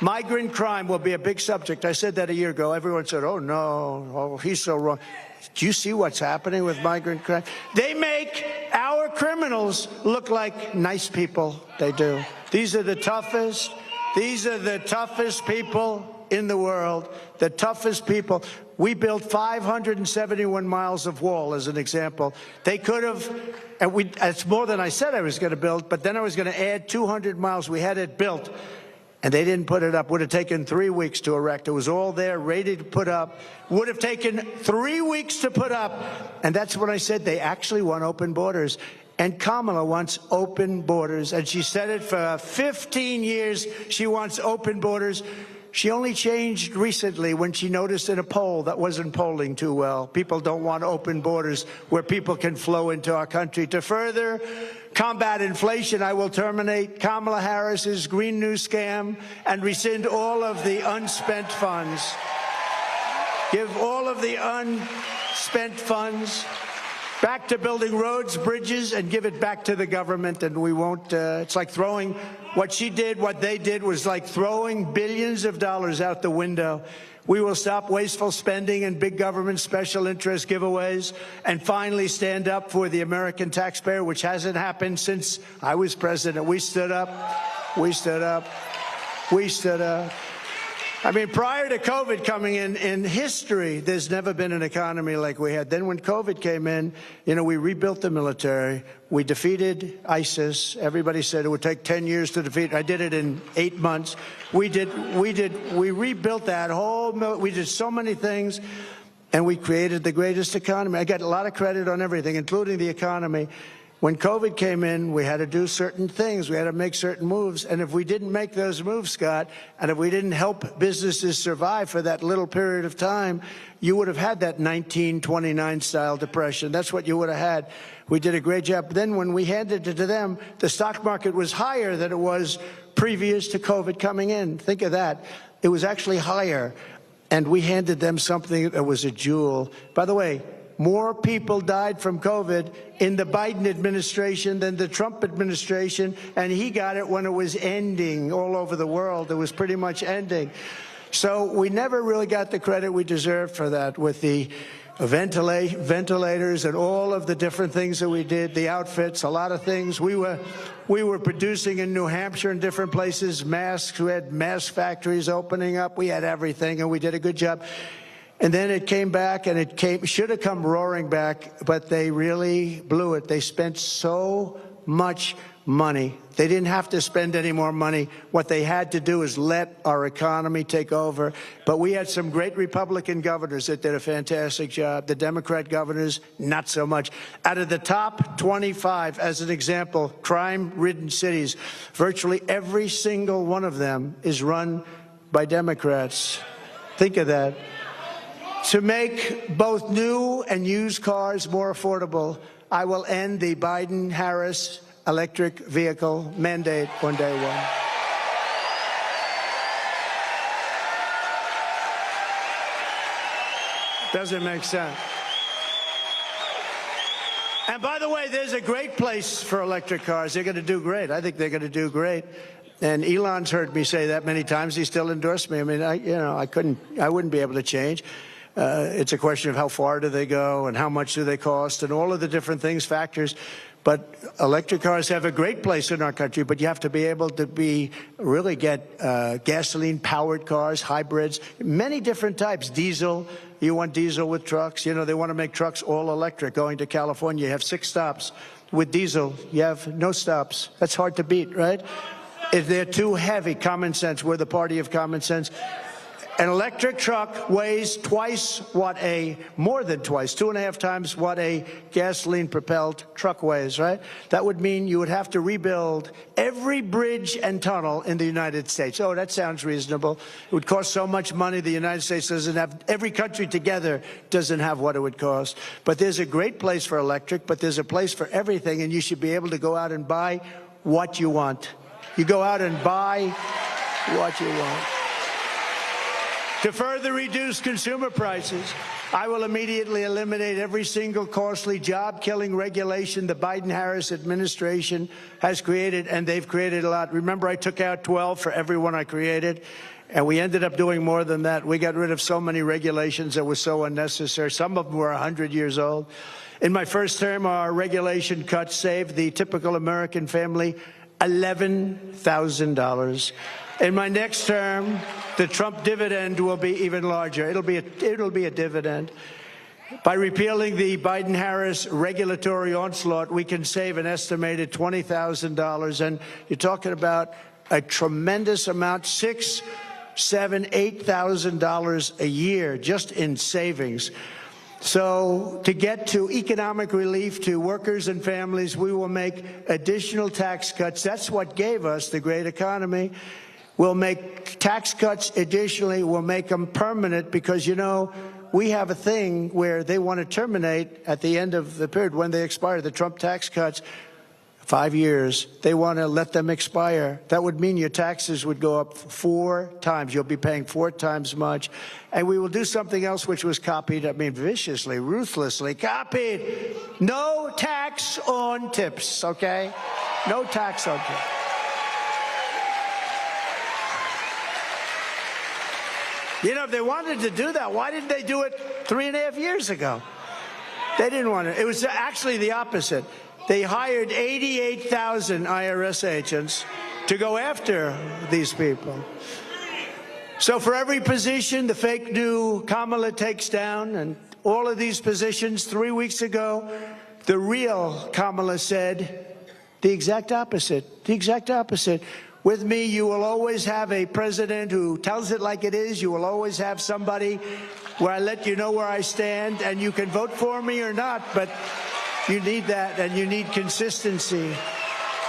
migrant crime will be a big subject. I said that a year ago. Everyone said, oh, no, oh, he's so wrong. Do you see what's happening with migrant crime? They make our criminals look like nice people. They do. These are the toughest. These are the toughest people in the world, the toughest people. We built 571 miles of wall, as an example. They could have, and it's more than I said I was going to build, but then I was going to add 200 miles. We had it built. And they didn't put it up. Would have taken 3 weeks to erect. It was all there, ready to put up. Would have taken 3 weeks to put up. And that's what I said. They actually want open borders. And Kamala wants open borders. And she said it for 15 years. She wants open borders. She only changed recently when she noticed in a poll that wasn't polling too well. People don't want open borders where people can flow into our country. To further combat inflation, I will terminate Kamala Harris's Green New Scam and rescind all of the unspent funds. Give all of the unspent funds back to building roads, bridges, and give it back to the government, and we won't, it's like throwing, what she did, what they did was like throwing billions of dollars out the window. We will stop wasteful spending and big government special interest giveaways and finally stand up for the American taxpayer, which hasn't happened since I was president. We stood up. We stood up. We stood up. I mean, prior to COVID coming in history, there's never been an economy like we had. Then when COVID came in, you know, we rebuilt the military. We defeated ISIS. Everybody said it would take 10 years to defeat. I did it in 8 months. We rebuilt that whole, we did so many things, and we created the greatest economy. I got a lot of credit on everything, including the economy. When COVID came in, we had to do certain things. We had to make certain moves. And if we didn't make those moves, Scott, and if we didn't help businesses survive for that little period of time, you would have had that 1929-style depression. That's what you would have had. We did a great job. Then when we handed it to them, the stock market was higher than it was previous to COVID coming in. Think of that. It was actually higher. And we handed them something that was a jewel. By the way, more people died from COVID in the Biden administration than the Trump administration, and he got it when it was ending all over the world. It was pretty much ending. So we never really got the credit we deserved for that with the ventilators and all of the different things that we did, the outfits, a lot of things. We were producing in New Hampshire and different places, masks. We had mask factories opening up. We had everything, and we did a good job. And then it came back, and it should have come roaring back, but they really blew it. They spent so much money. They didn't have to spend any more money. What they had to do is let our economy take over. But we had some great Republican governors that did a fantastic job. The Democrat governors, not so much. Out of the top 25, as an example, crime-ridden cities, virtually every single one of them is run by Democrats. Think of that. To make both new and used cars more affordable, I will end the Biden-Harris electric vehicle mandate on day one. Doesn't make sense. And by the way, there's a great place for electric cars. They're going to do great. I think they're going to do great. And Elon's heard me say that many times. He still endorsed me. I mean, I wouldn't be able to change. It's a question of how far do they go and how much do they cost and all of the different things, factors. But electric cars have a great place in our country, but you have to be able to really get gasoline-powered cars, hybrids, many different types. Diesel, you want diesel with trucks. You know, they want to make trucks all electric. Going to California, you have 6 stops. With diesel, you have no stops. That's hard to beat, right? If they're too heavy, common sense. We're the party of common sense. An electric truck weighs more than twice, 2.5 times what a gasoline-propelled truck weighs, right? That would mean you would have to rebuild every bridge and tunnel in the United States. Oh, that sounds reasonable. It would cost so much money. The United States doesn't have, every country together doesn't have what it would cost. But there's a great place for electric, but there's a place for everything, and you should be able to go out and buy what you want. You go out and buy what you want. To further reduce consumer prices, I will immediately eliminate every single costly job-killing regulation the Biden-Harris administration has created, and they've created a lot. Remember, I took out 12 for every one I created, and we ended up doing more than that. We got rid of so many regulations that were so unnecessary. Some of them were 100 years old. In my first term, our regulation cuts saved the typical American family $11,000. In my next term, the Trump dividend will be even larger. It'll be a dividend. By repealing the Biden-Harris regulatory onslaught, we can save an estimated $20,000. And you're talking about a tremendous amount, $6,000, $7,000, $8,000 a year just in savings. So to get to economic relief to workers and families, we will make additional tax cuts. That's what gave us the great economy. We'll make tax cuts additionally. We'll make them permanent because, you know, we have a thing where they want to terminate at the end of the period when they expire. The Trump tax cuts, 5 years, they want to let them expire. That would mean your taxes would go up 4 times. You'll be paying 4 times much. And we will do something else which was copied, I mean, viciously, ruthlessly copied. No tax on tips, okay? No tax on tips. You know, if they wanted to do that, why didn't they do it 3.5 years ago? They didn't want it. It was actually the opposite. They hired 88,000 IRS agents to go after these people. So for every position the fake new Kamala takes down, and all of these positions, 3 weeks ago, the real Kamala said the exact opposite, the exact opposite. With me, you will always have a president who tells it like it is. You will always have somebody where I let you know where I stand, and you can vote for me or not, but you need that, and you need consistency,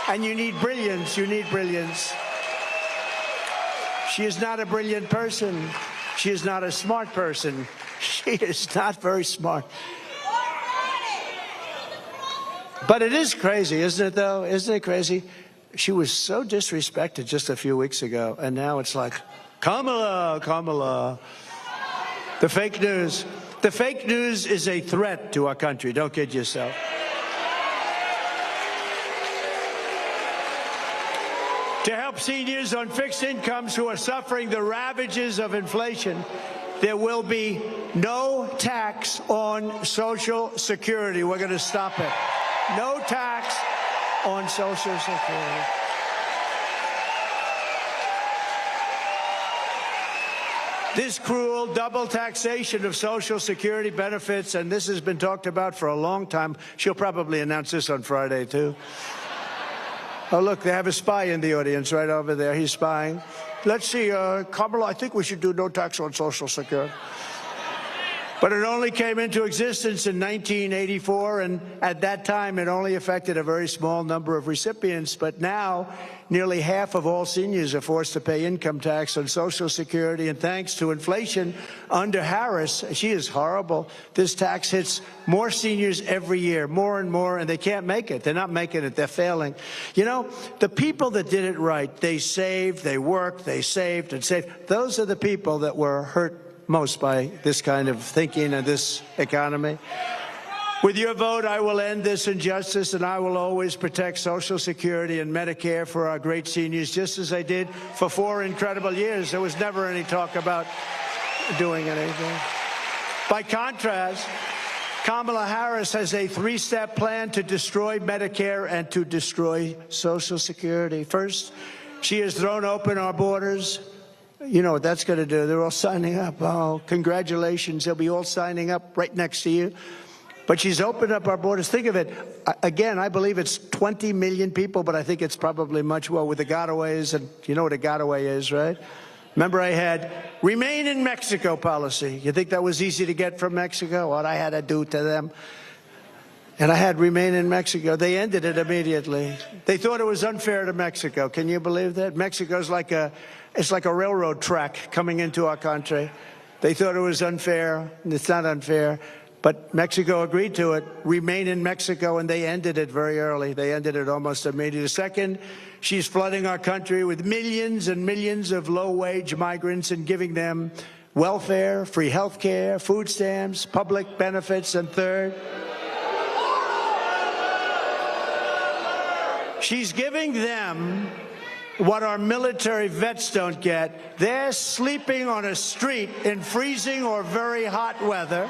and you need brilliance. You need brilliance. She is not a brilliant person. She is not a smart person. She is not very smart. But it is crazy, isn't it, though? Isn't it crazy? She was so disrespected just a few weeks ago, and now it's like, Kamala, Kamala. The fake news. The fake news is a threat to our country. Don't kid yourself. To help seniors on fixed incomes who are suffering the ravages of inflation, there will be no tax on Social Security. We're going to stop it. No tax on Social Security. This cruel double taxation of Social Security benefits, and this has been talked about for a long time. She'll probably announce this on Friday, too. Oh, look, they have a spy in the audience right over there. He's spying. Let's see, Kamala, I think we should do no tax on Social Security. But it only came into existence in 1984, and at that time it only affected a very small number of recipients. But now nearly half of all seniors are forced to pay income tax on Social Security, and thanks to inflation under Harrah, she is horrible. This tax hits more seniors every year, more and more, and they can't make it. They're not making it. They're failing. You know, the people that did it right, they saved, they worked, they saved and saved. Those are the people that were hurt most by this kind of thinking and this economy. With your vote, I will end this injustice, and I will always protect Social Security and Medicare for our great seniors, just as I did for 4 incredible years. There was never any talk about doing anything. By contrast, Kamala Harris has a 3-step plan to destroy Medicare and to destroy Social Security. First, she has thrown open our borders. You know what that's going to do. They're all signing up. Oh, congratulations. They'll be all signing up right next to you. But she's opened up our borders. Think of it. Again, I believe it's 20 million people, but I think it's probably much more with the gotaways. And you know what a gotaway is, right? Remember, I had remain in Mexico policy. You think that was easy to get from Mexico? What I had to do to them. And I had remain in Mexico. They ended it immediately. They thought it was unfair to Mexico. Can you believe that? Mexico's like it's like a railroad track coming into our country. They thought it was unfair. It's not unfair. But Mexico agreed to it. Remain in Mexico, and they ended it very early. They ended it almost immediately. Second, she's flooding our country with millions and millions of low-wage migrants and giving them welfare, free health care, food stamps, public benefits. And third, she's giving them what our military vets don't get. They're sleeping on a street in freezing or very hot weather.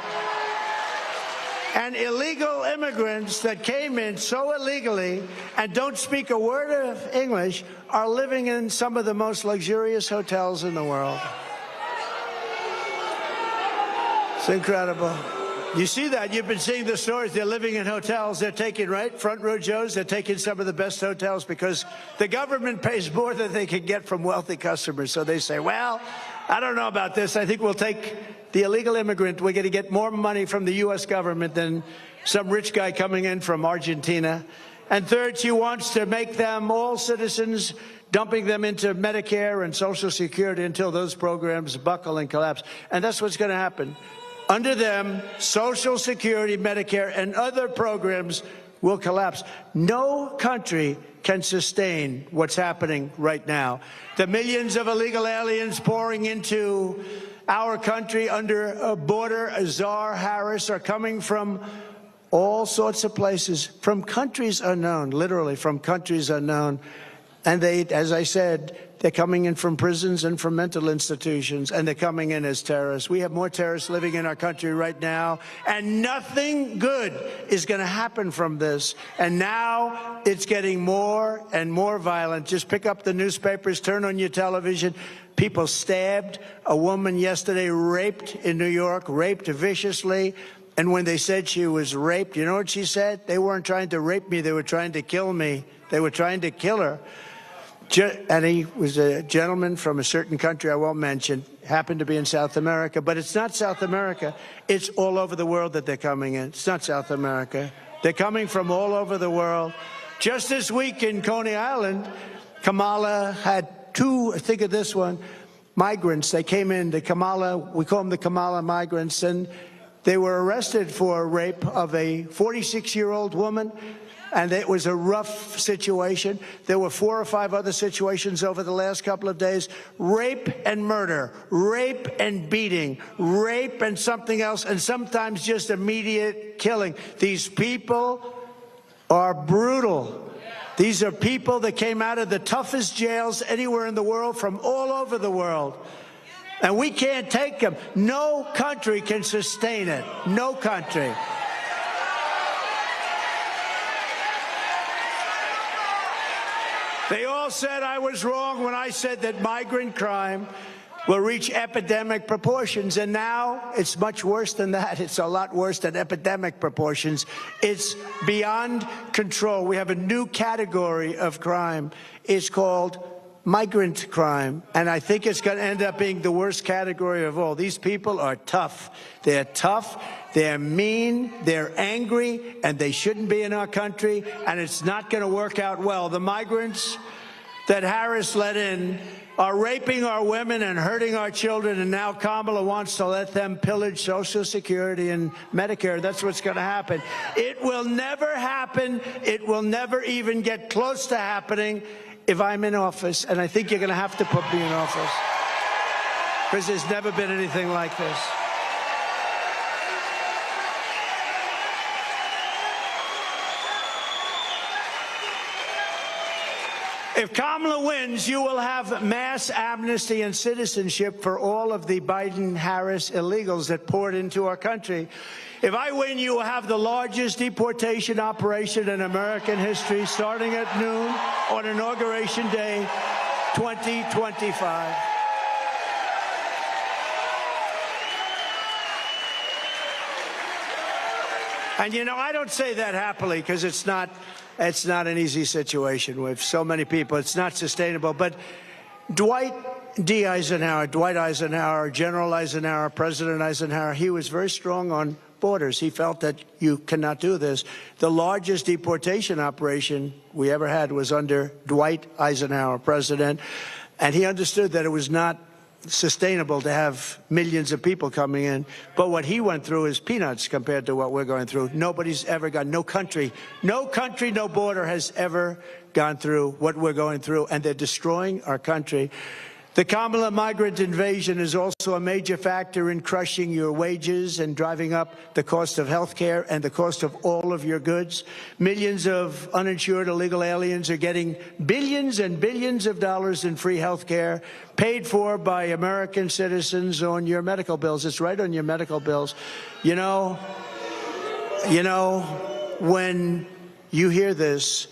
And illegal immigrants that came in so illegally and don't speak a word of English are living in some of the most luxurious hotels in the world. It's incredible. You see that. You've been seeing the stories. They're living in hotels. They're taking, right, front row Joes. They're taking some of the best hotels because the government pays more than they can get from wealthy customers. So they say, well, I don't know about this. I think we'll take the illegal immigrant. We're going to get more money from the U.S. government than some rich guy coming in from Argentina. And third, she wants to make them all citizens, dumping them into Medicare and Social Security until those programs buckle and collapse. And that's what's going to happen. Under them, Social Security, Medicare, and other programs will collapse. No country can sustain what's happening right now. The millions of illegal aliens pouring into our country under a border czar Harris are coming from all sorts of places, from countries unknown, literally from countries unknown. And they, as I said, they're coming in from prisons and from mental institutions, and they're coming in as terrorists. We have more terrorists living in our country right now, and nothing good is going to happen from this. And now it's getting more and more violent. Just pick up the newspapers, turn on your television. People stabbed. A woman yesterday raped in New York, raped viciously. And when they said she was raped, you know what she said? They weren't trying to rape me. They were trying to kill me. They were trying to kill her. And he was a gentleman from a certain country I won't mention, happened to be in South America. But it's not South America. It's all over the world that they're coming in. It's not South America. They're coming from all over the world. Just this week in Coney Island, Kamala had two, think of this one, migrants. They came in, the Kamala, we call them the Kamala migrants, and they were arrested for rape of a 46-year-old woman. And it was a rough situation. There were 4 or 5 other situations over the last couple of days. Rape and murder, rape and beating, rape and something else, and sometimes just immediate killing. These people are brutal. These are people that came out of the toughest jails anywhere in the world, from all over the world. And we can't take them. No country can sustain it. No country. They all said I was wrong when I said that migrant crime will reach epidemic proportions, and now it's much worse than that. It's a lot worse than epidemic proportions. It's beyond control. We have a new category of crime. It's called migrant crime, and I think it's going to end up being the worst category of all. These people are tough. They're tough. They're mean, they're angry, and they shouldn't be in our country, and it's not going to work out well. The migrants that Harris let in are raping our women and hurting our children, and now Kamala wants to let them pillage Social Security and Medicare. That's what's going to happen. It will never happen. It will never even get close to happening if I'm in office, and I think you're going to have to put me in office, because there's never been anything like this. If Kamala wins, you will have mass amnesty and citizenship for all of the Biden-Harris illegals that poured into our country. If I win, you will have the largest deportation operation in American history, starting at noon on Inauguration Day 2025. And, you know, I don't say that happily, because it's not an easy situation with so many people. It's not sustainable. But Dwight Eisenhower, General Eisenhower, President Eisenhower, he was very strong on borders. He felt that you cannot do this. The largest deportation operation we ever had was under Dwight Eisenhower, president, and he understood that it was not sustainable to have millions of people coming in. But what he went through is peanuts compared to what we're going through. Nobody's ever gone, no country, no border has ever gone through what we're going through, and they're destroying our country. The Kamala migrant invasion is also a major factor in crushing your wages and driving up the cost of health care and the cost of all of your goods. Millions of uninsured illegal aliens are getting billions and billions of dollars in free health care paid for by American citizens on your medical bills. It's right on your medical bills. You know, when you hear this,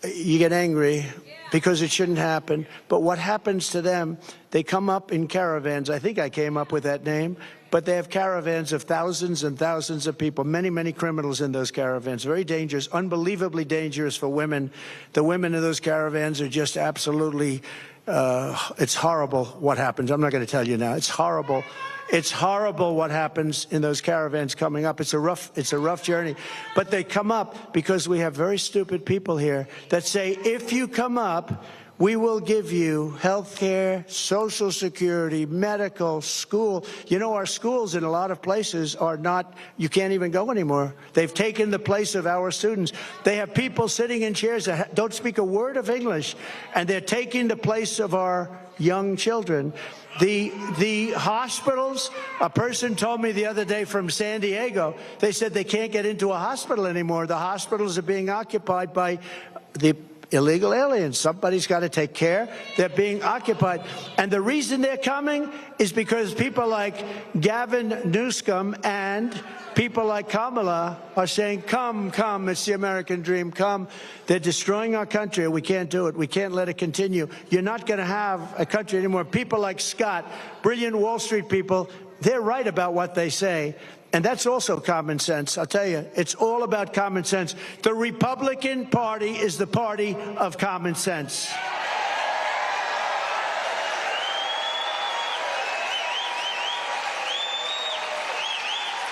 you get angry, because it shouldn't happen. But what happens to them, they come up in caravans. I think I came up with that name. But they have caravans of thousands and thousands of people, many, many criminals in those caravans. Very dangerous, unbelievably dangerous for women. The women in those caravans are just absolutely, it's horrible what happens. I'm not going to tell you now. It's horrible. It's horrible what happens in those caravans coming up. It's a rough journey. But they come up because we have very stupid people here that say, if you come up, we will give you health care, Social Security, medical, school. You know, our schools in a lot of places are not, you can't even go anymore. They've taken the place of our students. They have people sitting in chairs that don't speak a word of English, and they're taking the place of our young children. The hospitals, a person told me the other day from San Diego, they said they can't get into a hospital anymore. The hospitals are being occupied by the illegal aliens. Somebody's got to take care. They're being occupied. And the reason they're coming is because people like Gavin Newsom and people like Kamala are saying, come, come, it's the American dream, come. They're destroying our country. We can't do it. We can't let it continue. You're not going to have a country anymore. People like Scott, brilliant Wall Street people, they're right about what they say. And that's also common sense. I'll tell you, it's all about common sense. The Republican Party is the party of common sense.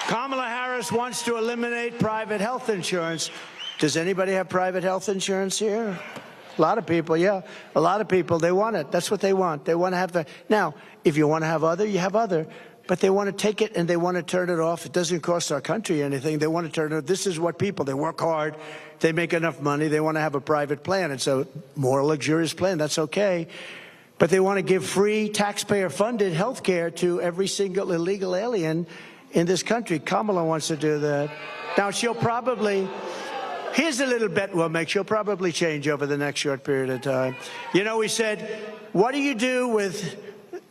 Kamala Harris wants to eliminate private health insurance. Does anybody have private health insurance here? A lot of people, yeah. A lot of people, they want it. That's what they want. They want to have the... Now, if you want to have other, you have other. But they want to take it and they want to turn it off. It doesn't cost our country anything. They want to turn it off. This is what people, they work hard. They make enough money. They want to have a private plan. It's a more luxurious plan. That's okay. But they want to give free taxpayer-funded health care to every single illegal alien in this country. Kamala wants to do that. Now, she'll probably... Here's a little bet we'll make. She'll probably change over the next short period of time. You know, we said, what do you do with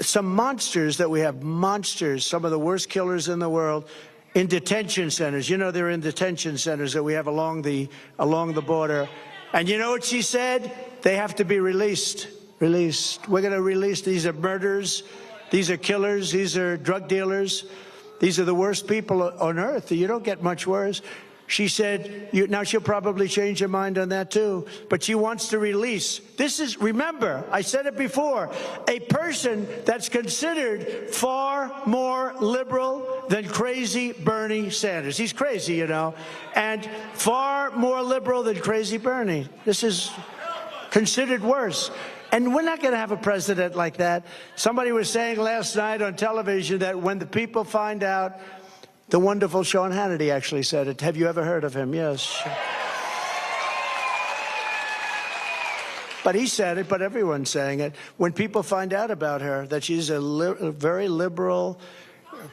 some monsters that we have, monsters, some of the worst killers in the world, in detention centers? You know, they're in detention centers that we have along the border. And you know what she said? They have to be released. Released. We're going to release. These are murderers. These are killers. These are drug dealers. These are the worst people on earth. You don't get much worse. She said, now she'll probably change her mind on that too, but she wants to release. This is, remember, I said it before, a person that's considered far more liberal than crazy Bernie Sanders. He's crazy, you know, and far more liberal than crazy Bernie. This is considered worse. And we're not going to have a president like that. Somebody was saying last night on television that when the people find out, the wonderful Sean Hannity actually said it. Have you ever heard of him? Yes. But he said it, but everyone's saying it. When people find out about her, that she's a very liberal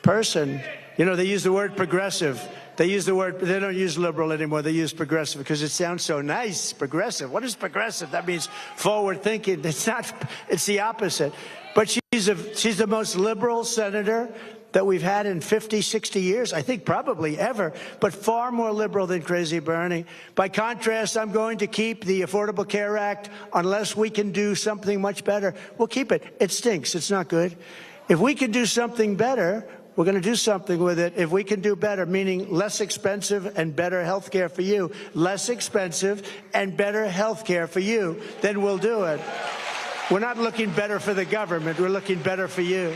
person, you know, they use the word progressive. They use the word, they don't use liberal anymore. They use progressive because it sounds so nice. Progressive. What is progressive? That means forward thinking. It's not, it's the opposite. But she's the most liberal senator that we've had in 50, 60 years, I think probably ever, but far more liberal than crazy Bernie. By contrast, I'm going to keep the Affordable Care Act unless we can do something much better. We'll keep it. It stinks. It's not good. If we can do something better, we're going to do something with it. If we can do better, meaning less expensive and better health care for you, less expensive and better health care for you, then we'll do it. We're not looking better for the government. We're looking better for you.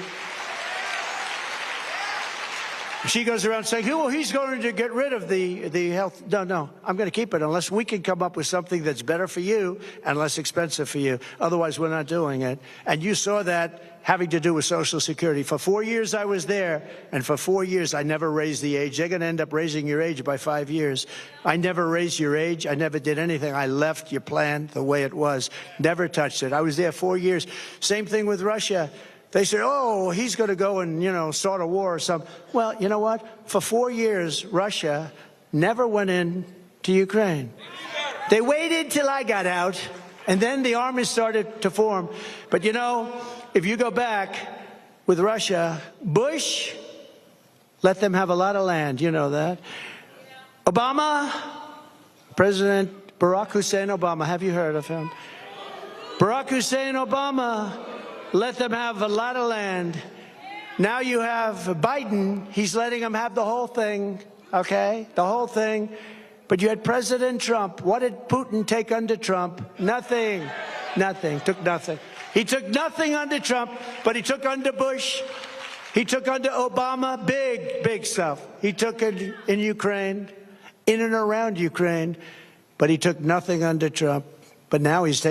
She goes around saying, well, he's going to get rid of the health. No, I'm going to keep it unless we can come up with something that's better for you and less expensive for you. Otherwise, we're not doing it. And you saw that having to do with Social Security. For 4 years, I was there, and for 4 years, I never raised the age. They're going to end up raising your age by 5 years. I never raised your age. I never did anything. I left your plan the way it was. Never touched it. I was there 4 years. Same thing with Russia. They say, oh, he's going to go and, you know, start a war or something. Well, you know what? For 4 years, Russia never went in to Ukraine. They waited till I got out, and then the army started to form. But, you know, if you go back with Russia, Bush let them have a lot of land. You know that. Obama, President Barack Hussein Obama, have you heard of him? Barack Hussein Obama let them have a lot of land. Now you have Biden. He's letting them have the whole thing, okay? The whole thing. But you had President Trump. What did Putin take under Trump? Nothing. Nothing. Took nothing. He took nothing under Trump, but he took under Bush. He took under Obama. Big, big stuff. He took it in Ukraine, in and around Ukraine, but he took nothing under Trump. But now he's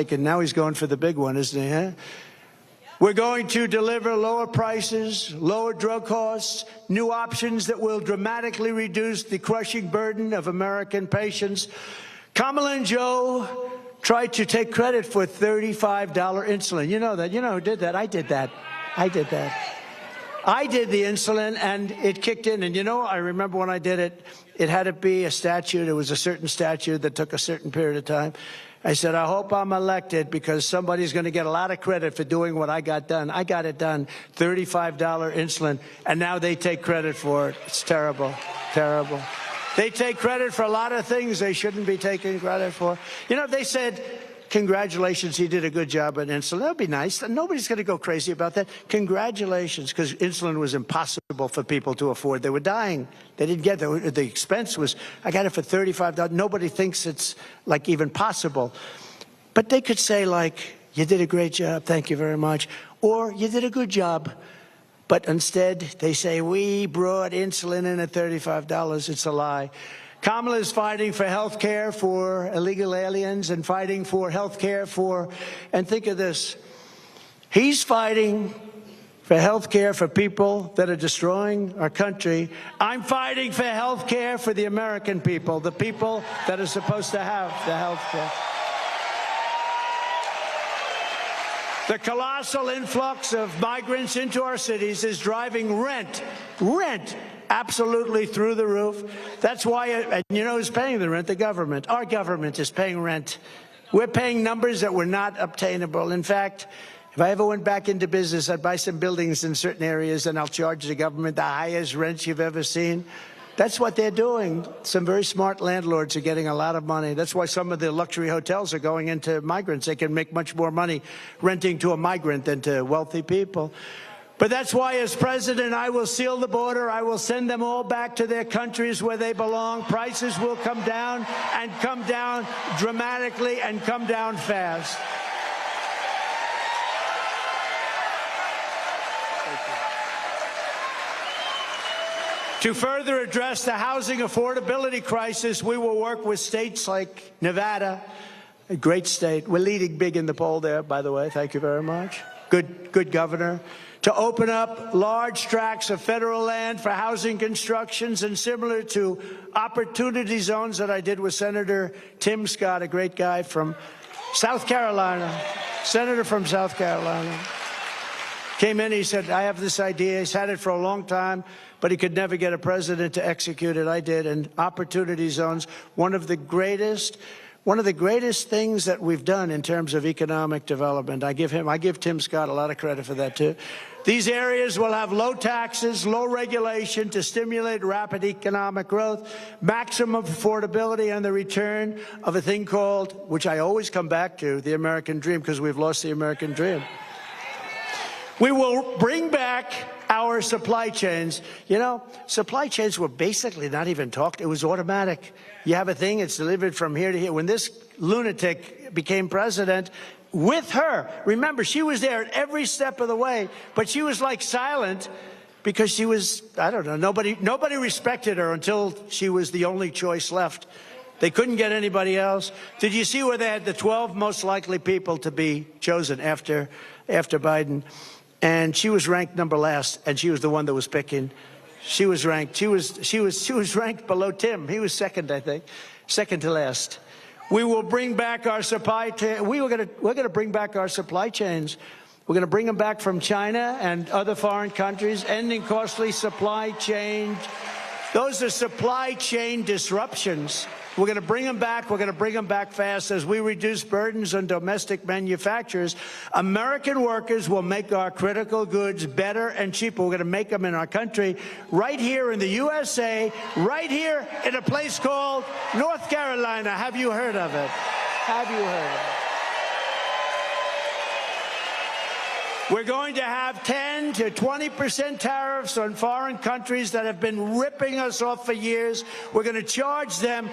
going for the big one, isn't he? Huh? We're going to deliver lower prices, lower drug costs, new options that will dramatically reduce the crushing burden of American patients. Kamala and Joe tried to take credit for $35 insulin. You know that. You know who did that? I did that. I did that. I did the insulin, and it kicked in. And, you know, I remember when I did it, it had to be a statute. It was a certain statute that took a certain period of time. I said, I hope I'm elected because somebody's going to get a lot of credit for doing what I got done. I got it done, $35 insulin, and now they take credit for it. It's terrible, terrible. They take credit for a lot of things they shouldn't be taking credit for. You know, they said, congratulations, you did a good job on insulin. That would be nice. Nobody's going to go crazy about that. Congratulations, because insulin was impossible for people to afford. They were dying. They didn't get it. The expense was, I got it for $35. Nobody thinks it's, like, even possible. But they could say, like, you did a great job, thank you very much, or you did a good job. But instead, they say, we brought insulin in at $35. It's a lie. Kamala is fighting for health care for illegal aliens and fighting for health care for, and think of this, he's fighting for health care for people that are destroying our country. I'm fighting for health care for the American people, the people that are supposed to have the health care. The colossal influx of migrants into our cities is driving rent absolutely through the roof. That's why, and you know who's paying the rent? The government. Our government is paying rent. We're paying numbers that were not obtainable. In fact, if I ever went back into business, I'd buy some buildings in certain areas and I'll charge the government the highest rents you've ever seen. That's what they're doing. Some very smart landlords are getting a lot of money. That's why some of the luxury hotels are going into migrants. They can make much more money renting to a migrant than to wealthy people. But that's why, as president, I will seal the border. I will send them all back to their countries where they belong. Prices will come down and come down dramatically and come down fast. To further address the housing affordability crisis, we will work with states like Nevada, a great state. We're leading big in the poll there, by the way. Thank you very much. Good governor. To open up large tracts of federal land for housing constructions, and similar to opportunity zones that I did with Senator Tim Scott, a great guy from South Carolina, senator from South Carolina. Came in, he said, I have this idea. He's had it for a long time, but he could never get a president to execute it. I did. And opportunity zones, one of the greatest things that we've done in terms of economic development. I give Tim Scott a lot of credit for that, too. These areas will have low taxes, low regulation to stimulate rapid economic growth, maximum affordability, and the return of a thing called, which I always come back to, the American dream, because we've lost the American dream. We will bring back our supply chains. You know, supply chains were basically not even talked. It was automatic. You have a thing, it's delivered from here to here. When this lunatic became president, with her, remember, she was there at every step of the way, but she was like silent because she was, I don't know, nobody respected her until she was the only choice left. They couldn't get anybody else. Did you see where they had the 12 most likely people to be chosen after Biden? And she was ranked number last, and she was the one that was picking. She was ranked. She was ranked below Tim. He was second, I think, second to last. We will bring back our supply chain. We're going to bring back our supply chains. We're going to bring them back from China and other foreign countries, ending costly supply chain. Those are supply chain disruptions. We're going to bring them back. We're going to bring them back fast as we reduce burdens on domestic manufacturers. American workers will make our critical goods better and cheaper. We're going to make them in our country, right here in the USA, right here in a place called North Carolina. Have you heard of it? Have you heard of it? We're going to have 10 to 20% tariffs on foreign countries that have been ripping us off for years. We're going to charge them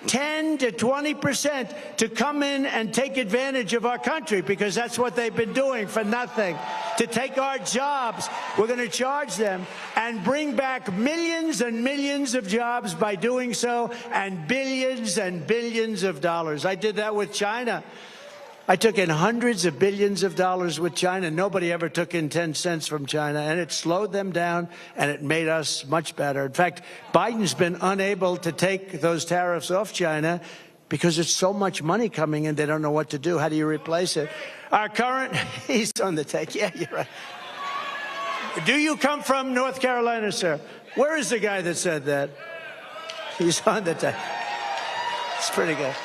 10 to 20% to come in and take advantage of our country, because that's what they've been doing for nothing, to take our jobs. We're going to charge them and bring back millions and millions of jobs by doing so, and billions of dollars. I did that with China. I took in hundreds of billions of dollars with China. Nobody ever took in 10 cents from China, and it slowed them down, and it made us much better. In fact, Biden's been unable to take those tariffs off China because there's so much money coming in, they don't know what to do. How do you replace it? Our current, he's on the take. Yeah, you're right. Do you come from North Carolina, sir? Where is the guy that said that? He's on the take. It's pretty good.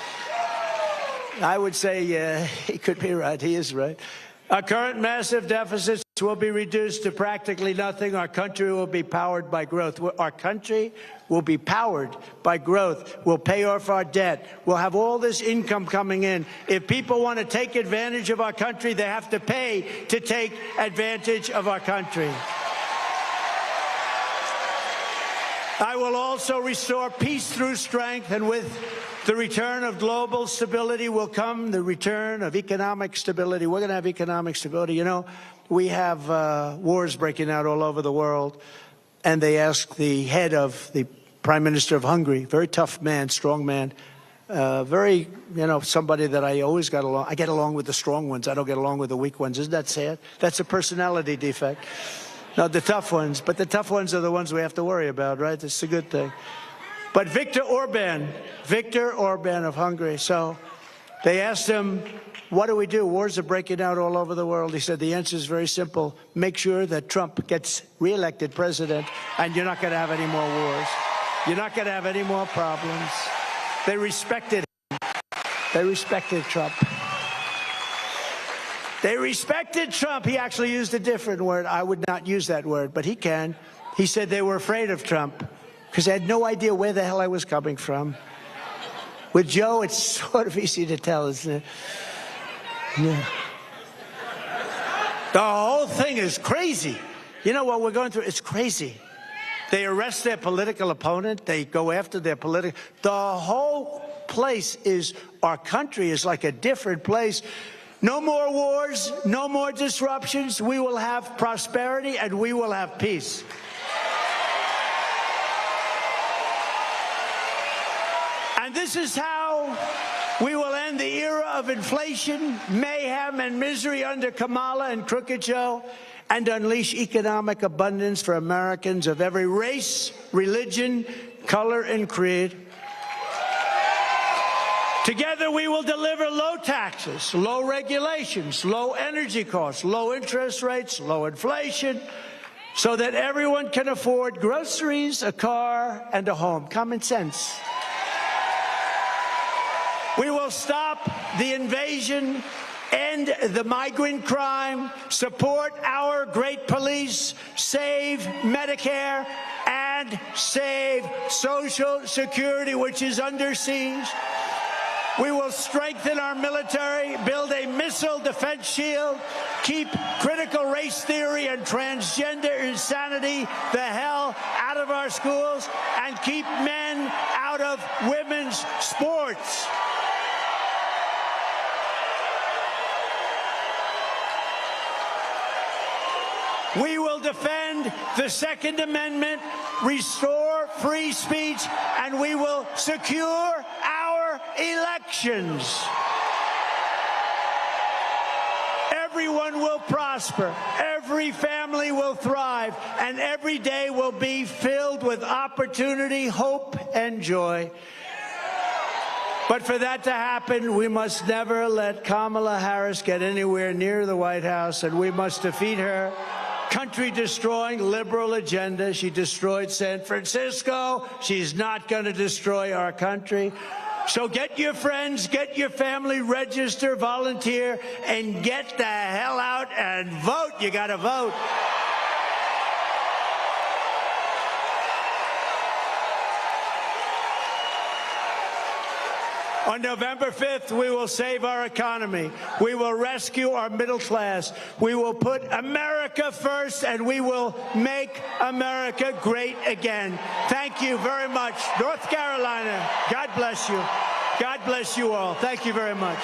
I would say he could be right. He is right. Our current massive deficits will be reduced to practically nothing. Our country will be powered by growth. Our country will be powered by growth. We'll pay off our debt. We'll have all this income coming in. If people want to take advantage of our country, they have to pay to take advantage of our country. I will also restore peace through strength, and with the return of global stability will come the return of economic stability. We're going to have economic stability. You know, we have wars breaking out all over the world, and they asked the head of the Prime Minister of Hungary, very tough man, strong man, very, you know, somebody that I always got along. I get along with the strong ones. I don't get along with the weak ones. Isn't that sad? That's a personality defect. No, the tough ones. But the tough ones are the ones we have to worry about, right? That's a good thing. But Viktor Orban of Hungary. So they asked him, what do we do? Wars are breaking out all over the world. He said, the answer is very simple. Make sure that Trump gets reelected president, and you're not going to have any more wars. You're not going to have any more problems. They respected him. They respected Trump. They respected Trump. He actually used a different word. I would not use that word, but he can. He said they were afraid of Trump because they had no idea where the hell I was coming from. With Joe, it's sort of easy to tell, isn't it? Yeah. The whole thing is crazy. You know what we're going through? It's crazy. They arrest their political opponent. They go after their political... The whole place is... Our country is like a different place. No more wars, no more disruptions. We will have prosperity and we will have peace. And this is how we will end the era of inflation, mayhem, and misery under Kamala and Crooked Joe, and unleash economic abundance for Americans of every race, religion, color, and creed. Together, we will deliver low taxes, low regulations, low energy costs, low interest rates, low inflation, so that everyone can afford groceries, a car, and a home. Common sense. We will stop the invasion, end the migrant crime, support our great police, save Medicare, and save Social Security, which is under siege. We will strengthen our military, build a missile defense shield, keep critical race theory and transgender insanity the hell out of our schools, and keep men out of women's sports. We will defend the Second Amendment, restore free speech, and we will secure our elections. Everyone will prosper, every family will thrive, and every day will be filled with opportunity, hope, and joy. But for that to happen, we must never let Kamala Harris get anywhere near the White House, and we must defeat her country-destroying liberal agenda. She destroyed San Francisco. She's not going to destroy our country. So get your friends, get your family, register, volunteer, and get the hell out and vote. You got to vote. On November 5th, we will save our economy. We will rescue our middle class. We will put America first, and we will make America great again. Thank you very much. North Carolina, God bless you. God bless you all. Thank you very much.